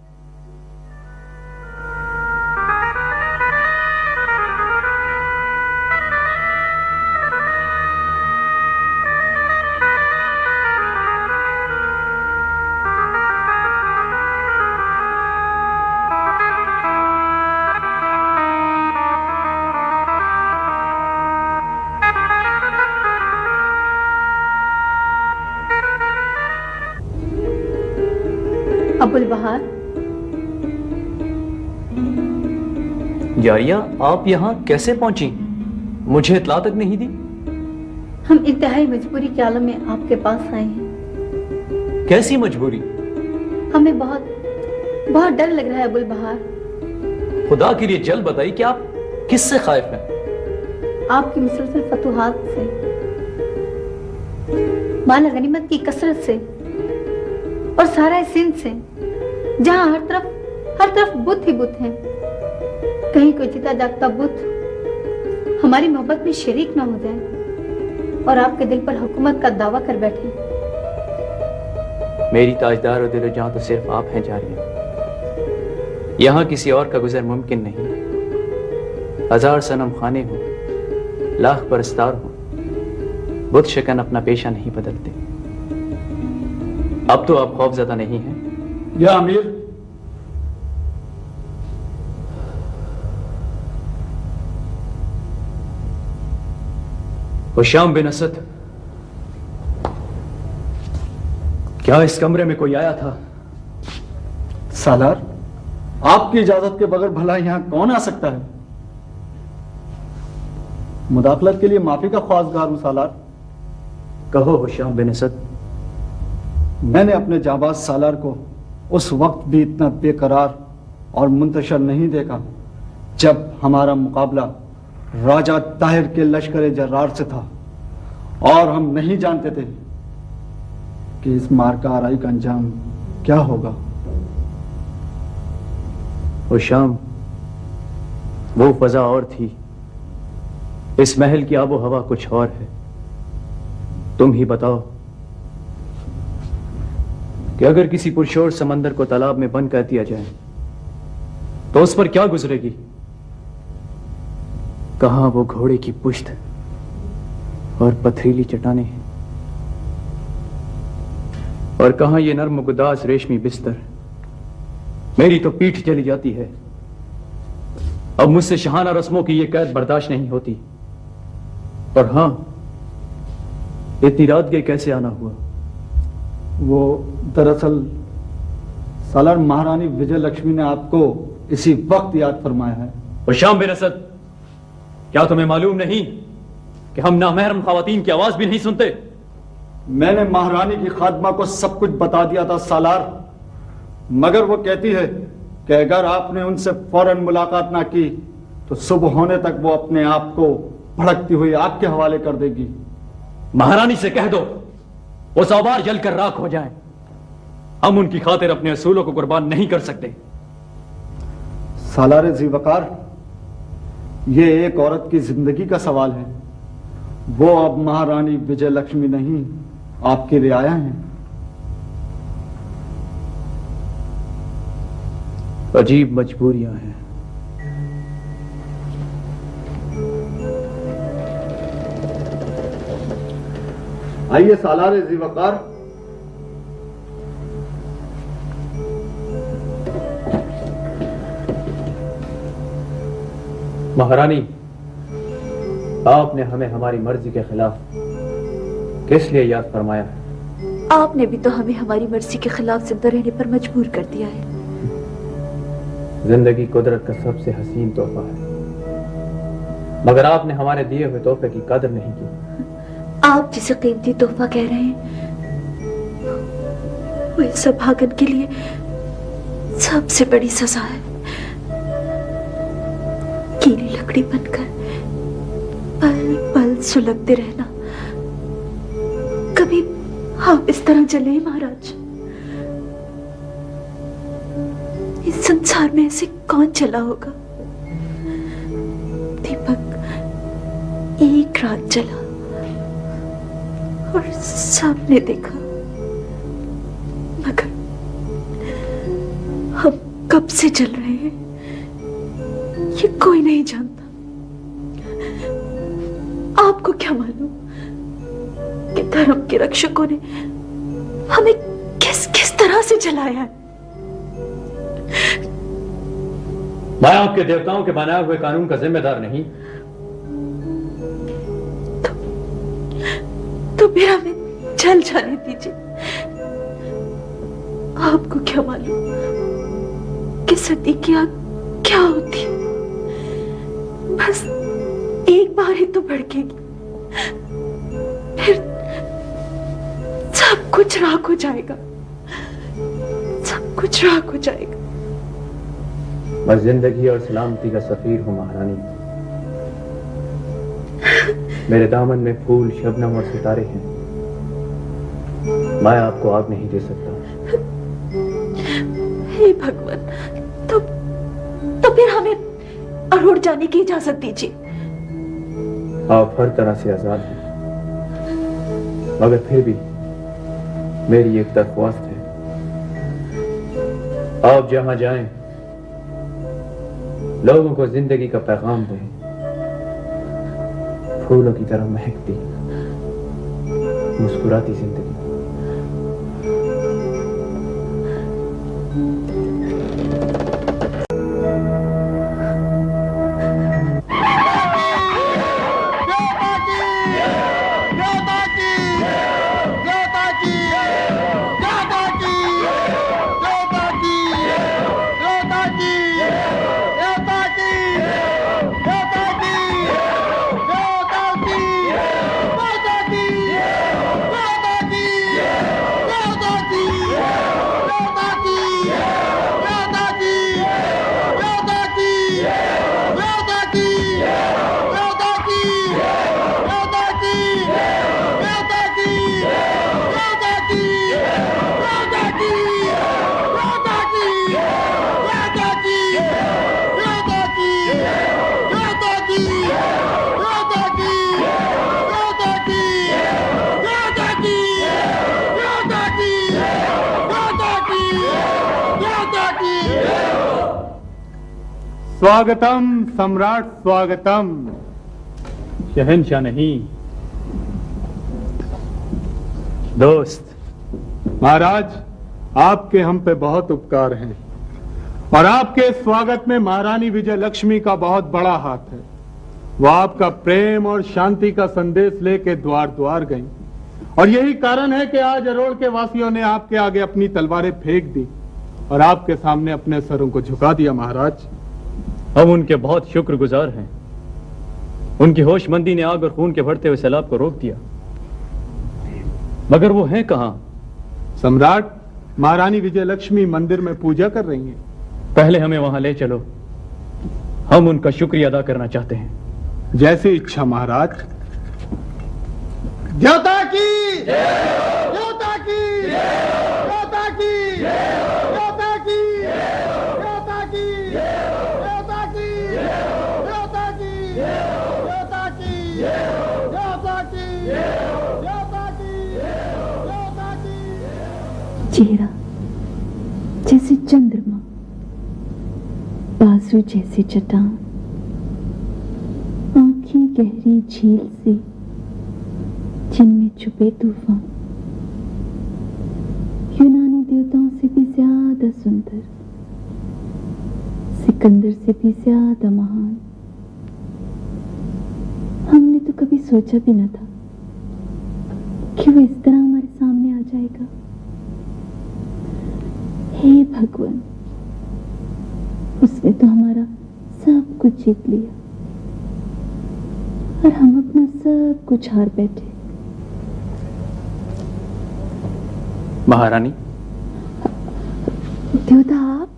I: अबुल बहार,
C: यारिया, आप यहाँ कैसे पहुंची? मुझे इत्तला तक नहीं दी।
I: हम इंतहाई मजबूरी के आलम में आपके पास आए हैं।
C: कैसी मजबूरी?
I: हमें बहुत बहुत डर लग रहा है अबुल बहार।
C: खुदा के लिए जल्द बताइए कि आप किससे खाइफ हैं?
I: आपकी मुसलसल फतूहात से। माल गनीमत की कसरत से और सारा सिंध से, जहां हर तरफ बुत ही बुत हैं। कहीं कोई जीता जागता बुत हमारी मोहब्बत में शरीक न हो जाए और आपके दिल पर हुकूमत का दावा कर बैठे।
D: मेरी ताजदार और दिलो जहां तो सिर्फ आप हैं जारिया। यहां किसी और का गुजर मुमकिन नहीं। 1000 सनम खाने हो, लाख परस्तार हो, बुत शिकन अपना पेशा नहीं बदलते। अब तो आप खौफजदा नहीं हैं।
A: या अमीर, हुशाम बिन असद, क्या इस कमरे में कोई आया था?
O: सालार, आपकी इजाजत के बगैर भला यहां कौन आ सकता है? मुदाखलत के लिए माफी का ख्वाजगार हूं सालार।
D: कहो हुशाम बिन असद।
O: मैंने अपने जाबाज सालार को उस वक्त भी इतना बेकरार और मुंतशर नहीं देखा जब हमारा मुकाबला राजा ताहिर के लश्कर जर्रार से था, और हम नहीं जानते थे कि इस मार्का आराई का अंजाम क्या होगा।
D: हुशाम, वो फजा और थी, इस महल की आबो हवा कुछ और है। तुम ही बताओ कि अगर किसी पुरशोर समंदर को तालाब में बंद कर दिया जाए तो उस पर क्या गुजरेगी? कहां वो घोड़े की पुश्त और पथरीली चट्टानें हैं, और कहां ये नर्म गुदास रेशमी बिस्तर। मेरी तो पीठ चली जाती है। अब मुझसे शहाना रस्मों की ये कैद बर्दाश्त नहीं होती। और हां, इतनी रात गए कैसे आना हुआ?
O: वो दरअसल सालार महारानी विजय लक्ष्मी ने आपको इसी वक्त याद फरमाया है।
A: हुशाम बिन असद, क्या तुम्हें मालूम नहीं कि हम नामहरम खवातीन की आवाज भी नहीं सुनते?
O: मैंने महारानी की खादमा को सब कुछ बता दिया था सालार, मगर वो कहती है कि अगर आपने उनसे फौरन मुलाकात ना की तो सुबह होने तक वो अपने आप को भड़कती हुई आग के हवाले कर देगी।
A: महारानी से कह दो वो सौबार जलकर राख हो जाएं। हम उनकी खातिर अपने असूलों को कुर्बान नहीं कर सकते।
O: सालार ज़ीवकार, ये एक औरत की जिंदगी का सवाल है। वो अब महारानी विजय लक्ष्मी नहीं, आपकी रियाया हैं।
D: अजीब मजबूरियां हैं।
O: आइए सालार ज़ीवकार।
D: महारानी, आपने हमें हमारी मर्जी के खिलाफ किस लिए याद फरमाया है?
U: आपने भी तो हमें हमारी मर्जी के खिलाफ जिंदा रहने पर मजबूर कर दिया है।
D: जिंदगी कुदरत का सबसे हसीन तोहफा है, मगर आपने हमारे दिए हुए तोहफे की कदर नहीं की।
U: आप जिसे कीमती तोहफा कह रहे हैं, वो इस भागन के लिए सबसे बड़ी सजा है। कीली लकड़ी बनकर पल पल सुलगते रहना। कभी आप इस तरह जले महाराज? इस संसार में ऐसे कौन चला होगा? दीपक एक रात जला और सबने देखा, मगर हम कब से जल रहे हैं ये कोई नहीं जानता। आपको क्या मालूम कि धर्म के रक्षकों ने हमें किस किस तरह से जलाया है?
A: मैं आपके देवताओं के बनाए हुए कानून का जिम्मेदार नहीं।
U: तो मेरा में जल जाने दीजिए। आपको क्या मालूम कि सती की आग क्या होती है? बस एक बार ही तो भड़केगी, फिर सब कुछ राख हो जाएगा। सब कुछ राख हो जाएगा।
D: मैं जिंदगी और सलामती का सफीर हूं महारानी। मेरे दामन में फूल, शबनम और सितारे हैं। मैं आपको आग नहीं दे सकता।
U: हे भगवान, तो फिर हमें अरोड़ जाने की इजाजत दीजिए।
D: आप हर तरह से आजाद हैं, मगर फिर भी मेरी एक दरख्वास्त है। आप जहां जाएं, लोगों को जिंदगी का पैगाम दें, फूलों की तरह महकती मुस्कुराती जिंदगी।
J: स्वागतम सम्राट, स्वागतम।
A: शहंशाह नहीं,
J: दोस्त। महाराज, आपके हम पे बहुत उपकार हैं और आपके स्वागत में महारानी विजय लक्ष्मी का बहुत बड़ा हाथ है। वो आपका प्रेम और शांति का संदेश लेके द्वार द्वार गई और यही कारण है कि आज अरोड़ के वासियों ने आपके आगे अपनी तलवारें फेंक दी और आपके सामने अपने सरों को झुका दिया। महाराज,
A: हम उनके बहुत शुक्रगुजार हैं। उनकी होशमंदी ने आग और खून के बढ़ते हुए सैलाब को रोक दिया। मगर वो हैं कहां?
J: सम्राट, महारानी विजय लक्ष्मी मंदिर में पूजा कर रही हैं।
A: पहले हमें वहां ले चलो, हम उनका शुक्रिया अदा करना चाहते हैं।
J: जैसी इच्छा महाराज।
G: देवता की देवता की देवता की देवता की देवता की देवता की देवता की देवता की देवता की देवता की देवता की।
U: चेहरा जैसे चंद्रमा, बाजू जैसे चट्टान, आंखें गहरी झील से जिनमें छुपे तूफान, यूनानी देवताओं से भी ज्यादा सुंदर, सिकंदर से भी ज्यादा महान। हमने तो कभी सोचा भी न था कि वो इस तरह हमारे सामने आ जाएगा। हे भगवान, उसने तो हमारा सब कुछ जीत लिया और हम अपना सब कुछ हार बैठे।
A: महारानी,
U: देवता आप?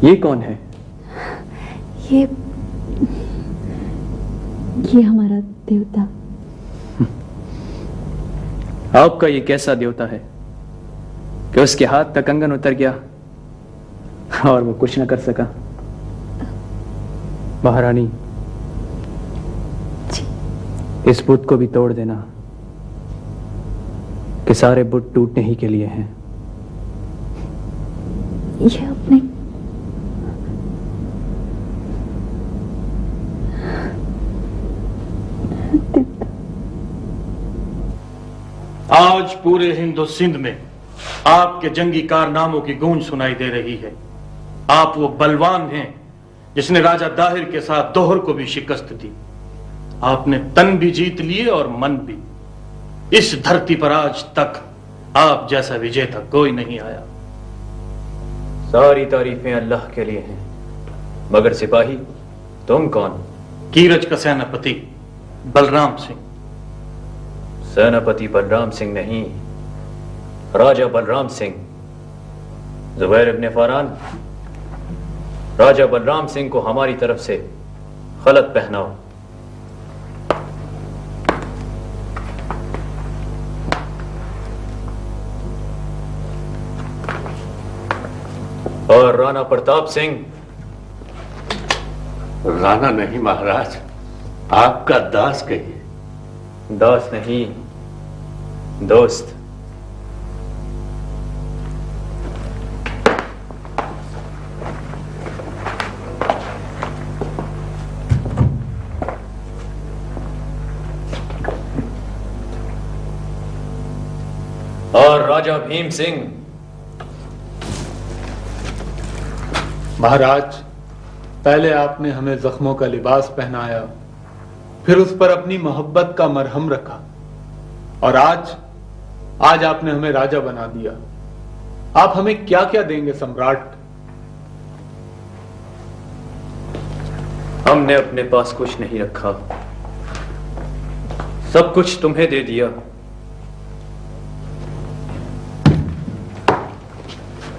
A: ये कौन है?
U: ये हमारा देवता।
D: आपका ये कैसा देवता है कि उसके हाथ का कंगन उतर गया और वो कुछ न कर सका?
A: महारानी,
D: इस बुत को भी तोड़ देना कि सारे बुत टूटने ही के लिए हैं।
U: ये अपने
M: आज पूरे हिंदू सिंध में आपके जंगी कारनामों की गूंज सुनाई दे रही है। आप वो बलवान हैं जिसने राजा दाहिर के साथ दोहर को भी शिकस्त दी। आपने तन भी जीत लिए और मन भी। इस धरती पर आज तक आप जैसा विजेता कोई नहीं आया।
A: सारी तारीफें अल्लाह के लिए हैं, मगर सिपाही तुम कौन?
M: कीरज का सेनापति बलराम सिंह।
A: सेनापति बलराम सिंह नहीं, राजा बलराम सिंह। जुबैर इब्ने फरान, राजा बलराम सिंह को हमारी तरफ से खलत पहनाओ।
C: राणा प्रताप सिंह।
M: राणा नहीं महाराज, आपका दास कहिए।
C: दास नहीं, दोस्त। और राजा भीम सिंह।
J: महाराज, पहले आपने हमें जख्मों का लिबास पहनाया, फिर उस पर अपनी मोहब्बत का मरहम रखा, और आज आपने हमें राजा बना दिया। आप हमें क्या क्या देंगे सम्राट?
C: हमने अपने पास कुछ नहीं रखा, सब कुछ तुम्हें दे दिया।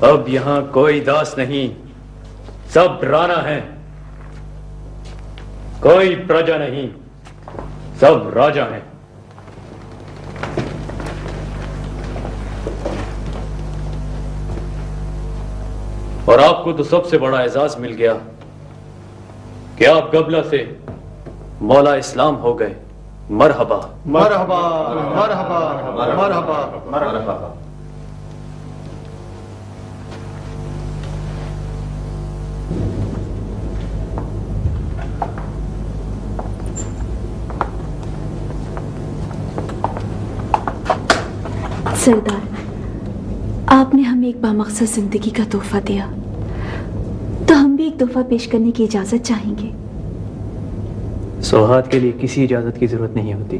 C: अब यहां कोई दास नहीं, सब राणा हैं। कोई प्रजा नहीं, सब राजा हैं। और आपको तो सबसे बड़ा एजाज मिल गया कि आप गबला से मौला इस्लाम हो गए। मरहबा
O: मरहबा मरहबा मरहबा
C: मरहबा।
U: सरदार, आपने हमें एक बामकसद जिंदगी का तोहफा दिया, तो हम भी एक तोहफा पेश करने की इजाजत चाहेंगे।
D: सौगात के लिए किसी इजाजत की जरूरत नहीं होती।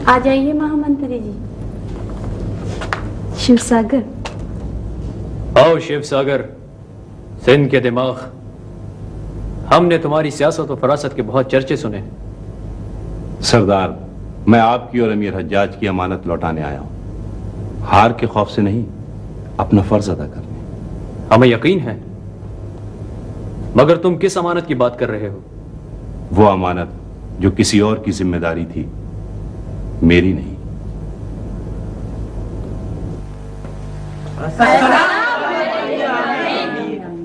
U: आ जाइए महामंत्री जी। शिवसागर।
C: आओ शिवसागर, सिंध के दिमाग। हमने तुम्हारी सियासत और फरासत के बहुत चर्चे सुने।
S: सरदार, मैं आपकी और अमीर हज्जाज की अमानत लौटाने आया हूं। हार के खौफ से नहीं, अपना फर्ज अदा करने।
C: हमें यकीन है, मगर तुम किस अमानत की बात कर रहे हो?
S: वो अमानत जो किसी और की जिम्मेदारी थी, मेरी नहीं।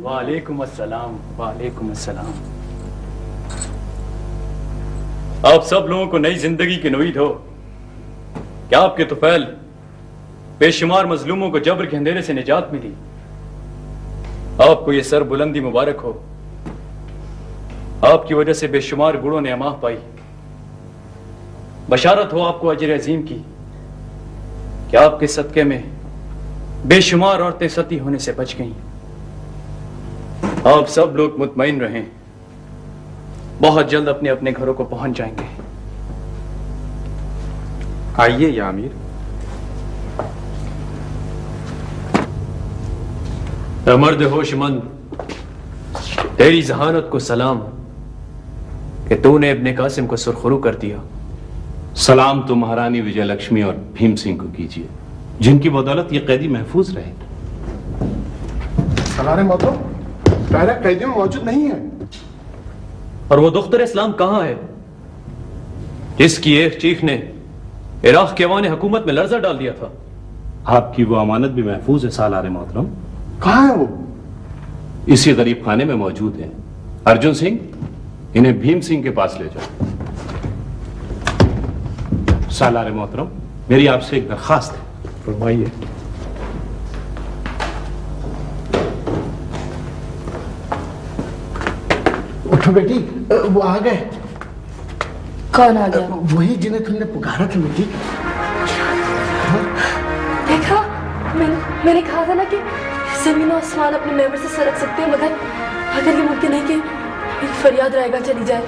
C: वालेकुम अस्सलाम। वालेकुम अस्सलाम। आप सब लोगों को नई जिंदगी की उम्मीद हो। क्या आपके तुफैल बेशुमार मजलूमों को जबर के अंधेरे से निजात मिली? आपको यह सर बुलंदी मुबारक हो। आपकी वजह से बेशुमार गुणों ने अमाह पाई। बशारत हो आपको अजर अजीम की कि आपके सदके में बेशुमार औरतें सती होने से बच गईं। आप सब लोग मुतमईन रहें, बहुत जल्द अपने अपने घरों को पहुंच जाएंगे।
B: आइए या अमीर।
C: मर्द होशमंद, तेरी जहानत को सलाम कि तूने इब्ने कासिम को सुरखरू कर दिया।
S: सलाम तो महारानी विजय लक्ष्मी और भीम सिंह को कीजिए, जिनकी बदौलत ये कैदी महफूज रहे।
F: सलारे मोहतरम, पहले कैदी में मौजूद नहीं है।
C: और वो दुख्तर इस्लाम कहां है जिसकी एक चीख ने इराक के अवान हुकूमत में लर्जा डाल दिया था?
S: आपकी वो अमानत भी महफूज है सालारे मोहतरम।
F: कहां है वो?
S: इसी गरीब खाने में मौजूद है। अर्जुन सिंह, इन्हें भीम सिंह के पास ले जाओ। सालारे मोहतरम, मेरी आपसे एक दरखास्त है।
D: फरमाइए।
V: उठो बेटी, वो आ गए।
W: कौन आ गया?
V: वही जिन्हें तुमने पुकारा था बेटी।
W: देखा, मैंने कहा था ना कि जमीन और आसमान अपने मेवर से सरक सकते हैं, मगर अगर ये मुमकिन है कि मेरी फरियाद रहेगा चली जाए।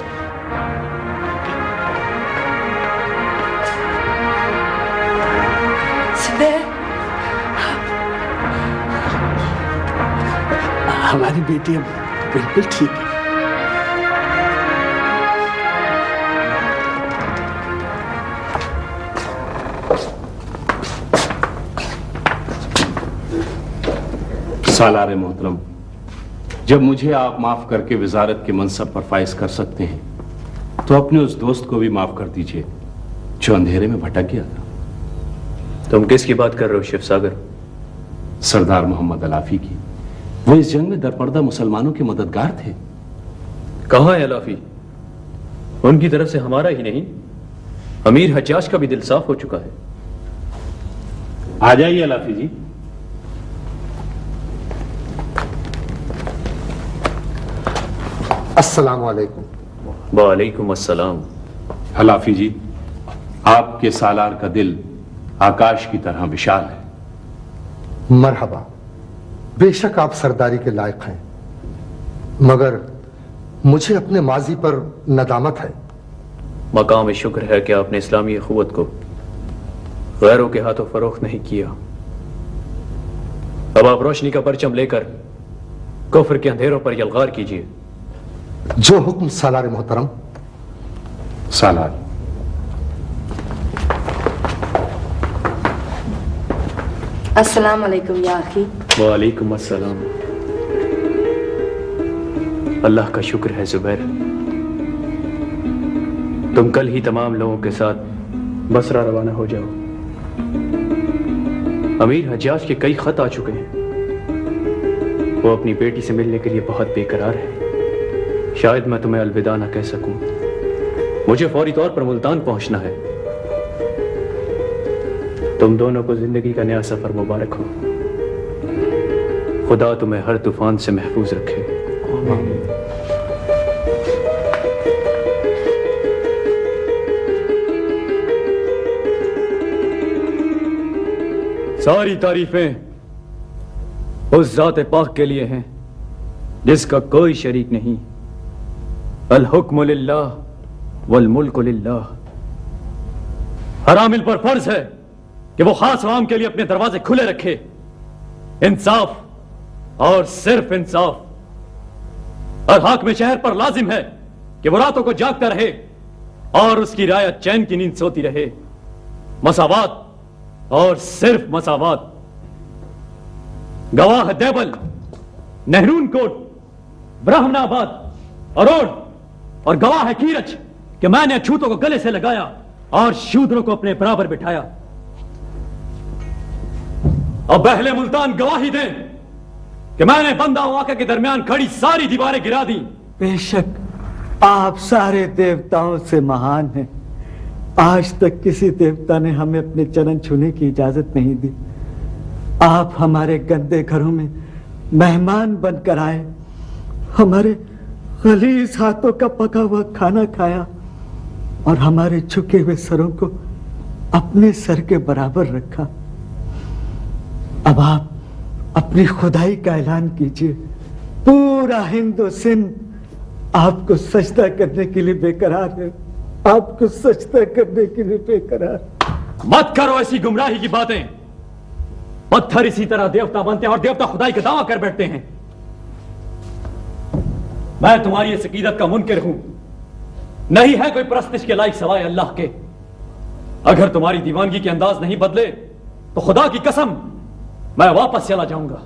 V: हमारी बेटी अब बिल्कुल ठीक है।
S: सालारे मोहतरम, जब मुझे आप माफ करके वजारत के मनसब पर फाइज कर सकते हैं, तो अपने उस दोस्त को भी माफ कर दीजिए जो अंधेरे में भटक गया था।
C: तुम किसकी बात कर रहे हो शिवसागर?
S: सरदार मोहम्मद अलाफी की। वो इस जंग में दरपर्दा मुसलमानों के मददगार थे।
A: कहाँ है अलाफी? उनकी तरफ से हमारा ही नहीं, अमीर हज्जाज का भी दिल साफ हो चुका है।
S: आ जाइए अलाफी जी।
T: अस्सलाम वालेकुम।
A: वालेकुम अस्सलाम।
S: अलाफी जी, आपके सालार का दिल आकाश की तरह विशाल है।
T: मरहबा, बेशक आप सरदारी के लायक हैं, मगर मुझे अपने माजी पर नदामत है।
A: मकाम शुक्र है कि आपने इस्लामी अखुवत को गैरों के हाथों फरोख्त नहीं किया। अब आप रोशनी का परचम लेकर कुफ्र के अंधेरों पर यलगार कीजिए।
T: जो हुक्म सालार मोहतरम।
S: सालार,
W: अस्सलाम वालेकुम या अखी।
A: वालेकुम अस्सलाम। अल्लाह का शुक्र है जुबैर, तुम कल ही तमाम लोगों के साथ बसरा रवाना हो जाओ। अमीर हज्जाज के कई खत आ चुके हैं। वो अपनी बेटी से मिलने के लिए बहुत बेकरार है। शायद मैं तुम्हें अलविदा ना कह सकूं। मुझे फौरी तौर पर मुल्तान पहुंचना है। तुम दोनों को जिंदगी का नया सफर मुबारक हो। खुदा तुम्हें हर तूफान से महफूज रखे। सारी तारीफें उस ज़ात पाक के लिए हैं जिसका कोई शरीक नहीं। अल हुक्म लिल्लाह वल मुल्क लिल्लाह। हर आमिल पर फर्ज है कि वो खास आवाम के लिए अपने दरवाजे खुले रखे। इंसाफ और सिर्फ इंसाफ। और हाकिम शहर पर लाजिम है कि वो रातों को जागता रहे और उसकी रायत चैन की नींद सोती रहे। मसावात और सिर्फ मसावात। गवाह देवल, नेहरून कोट, ब्राह्मणाबाद, अरोड़ और गवाह है कीरच कि मैंने अछूतों को गले से लगाया और शूद्रों को अपने बराबर बिठाया। अब अहले मुल्तान गवाही दें कि मैंने बंदा वाक़ा के दरमियान खड़ी सारी दीवारें गिरा दी।
H: बेशक आप सारे देवताओं से महान हैं। आज तक किसी देवता ने हमें अपने चरण छूने की इजाजत नहीं दी। आप हमारे गंदे घरों में मेहमान बनकर आए, हमारे गलीज हाथों का पका हुआ खाना खाया और हमारे झुके हुए सरों को अपने सर के बराबर रखा। अब आप अपनी खुदाई का ऐलान कीजिए। पूरा हिंदू सिंध आपको सजदा करने के लिए बेकरार है। आपको सजदा करने के लिए बेकरार।
A: मत करो ऐसी गुमराही की बातें। पत्थर इसी तरह देवता बनते हैं और देवता खुदाई का दावा कर बैठते हैं। मैं तुम्हारी इस अकीदत का मुनकिर हूं। नहीं है कोई परस्तिश के लायक सवाए अल्लाह के। अगर तुम्हारी दीवानगी के अंदाज नहीं बदले तो खुदा की कसम मैं वापस चला जाऊंगा।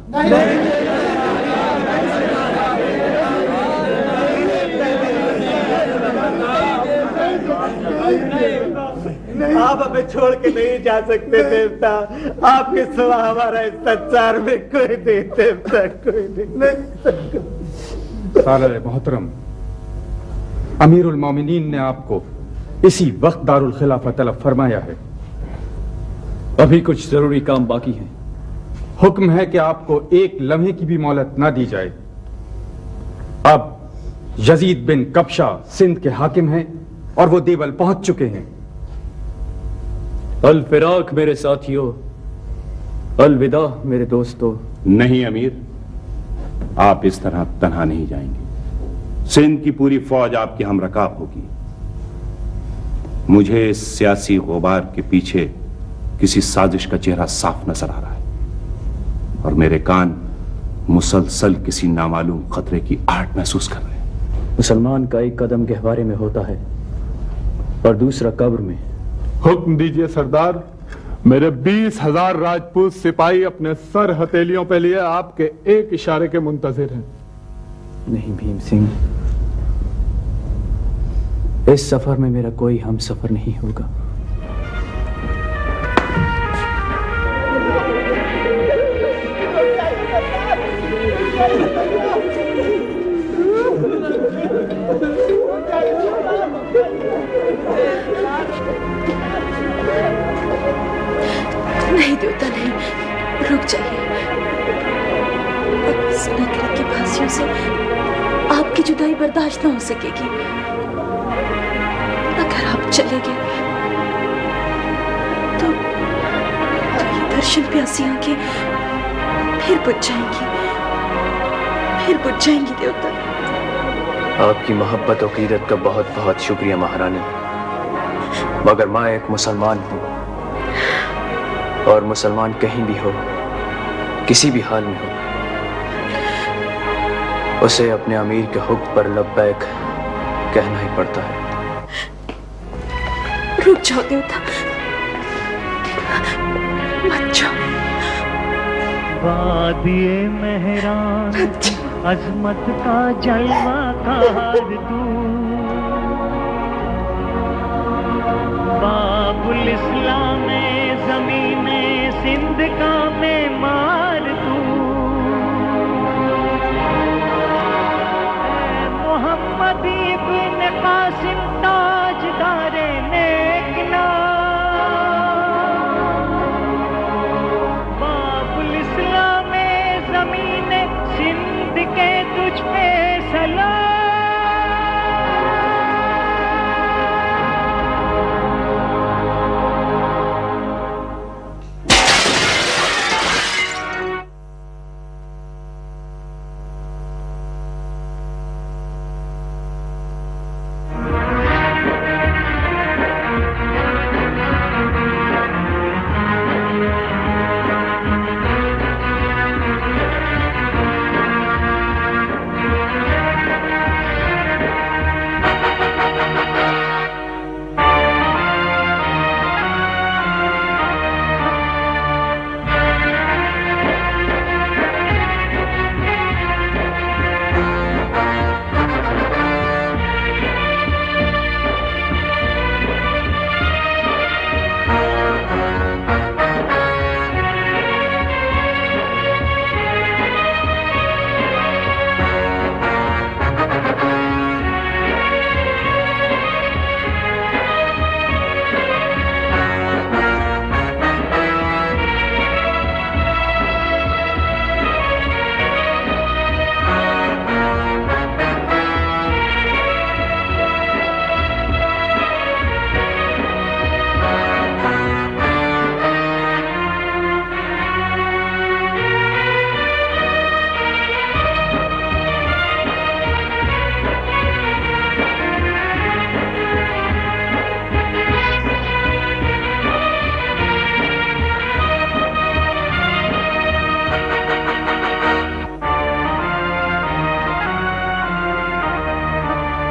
H: आप हमें छोड़ के नहीं जा सकते देवता। आपके सिवा हमारा इस संसार में कोई नहीं देवता, कोई नहीं।
B: सालार मोहतरम, अमीरुल मोमिनीन ने आपको इसी वक्त दारुल खिलाफत तलब फरमाया है।
A: अभी कुछ जरूरी काम बाकी हैं।
B: हुक्म है कि आपको एक लम्हे की भी मोहलत ना दी जाए। अब यजीद बिन कब्शा सिंध के हाकिम हैं और वो देवल पहुंच चुके हैं।
A: अल फिराक मेरे साथियों, अलविदा मेरे दोस्तों।
S: नहीं अमीर, आप इस तरह तन्हा नहीं जाएंगे। सिंध की पूरी फौज आपकी हम रकाब होगी। मुझे इस सियासी गुबार के पीछे किसी साजिश का चेहरा साफ नजर आ रहा है और मेरे कान मुसलसल किसी नामालूम खतरे की आहट महसूस कर रहे हैं।
A: मुसलमान का एक कदम गहवारे में होता है और दूसरा कब्र में।
J: हुक्म दीजिए सरदार। मेरे 20,000 राजपूत सिपाही अपने सर हथेलियों पे लिए आपके एक इशारे के मुंतजिर हैं।
A: नहीं भीम सिंह, इस सफर में मेरा कोई हम सफर नहीं होगा।
U: बर्दाश्त न हो सकेगी। अगर आप चले गए तो ये दर्शन प्यासी आंखें फिर बुझ जाएंगी देवता।
D: आपकी मोहब्बत और क़ीदत का बहुत बहुत शुक्रिया महारानी, मगर मैं एक मुसलमान हूँ और मुसलमान कहीं भी हो, किसी भी हाल में हो, उसे अपने अमीर के हुक्म पर लब्बैक कहना ही पड़ता है।
U: रुक जाओ देवता, मत जाओ।
P: वादिए मेहरान अजमत का जलवाकार तू, बाबुल इस्लाम ज़मीने सिंध का मेमार तू, मोहम्मद इब्न कासिम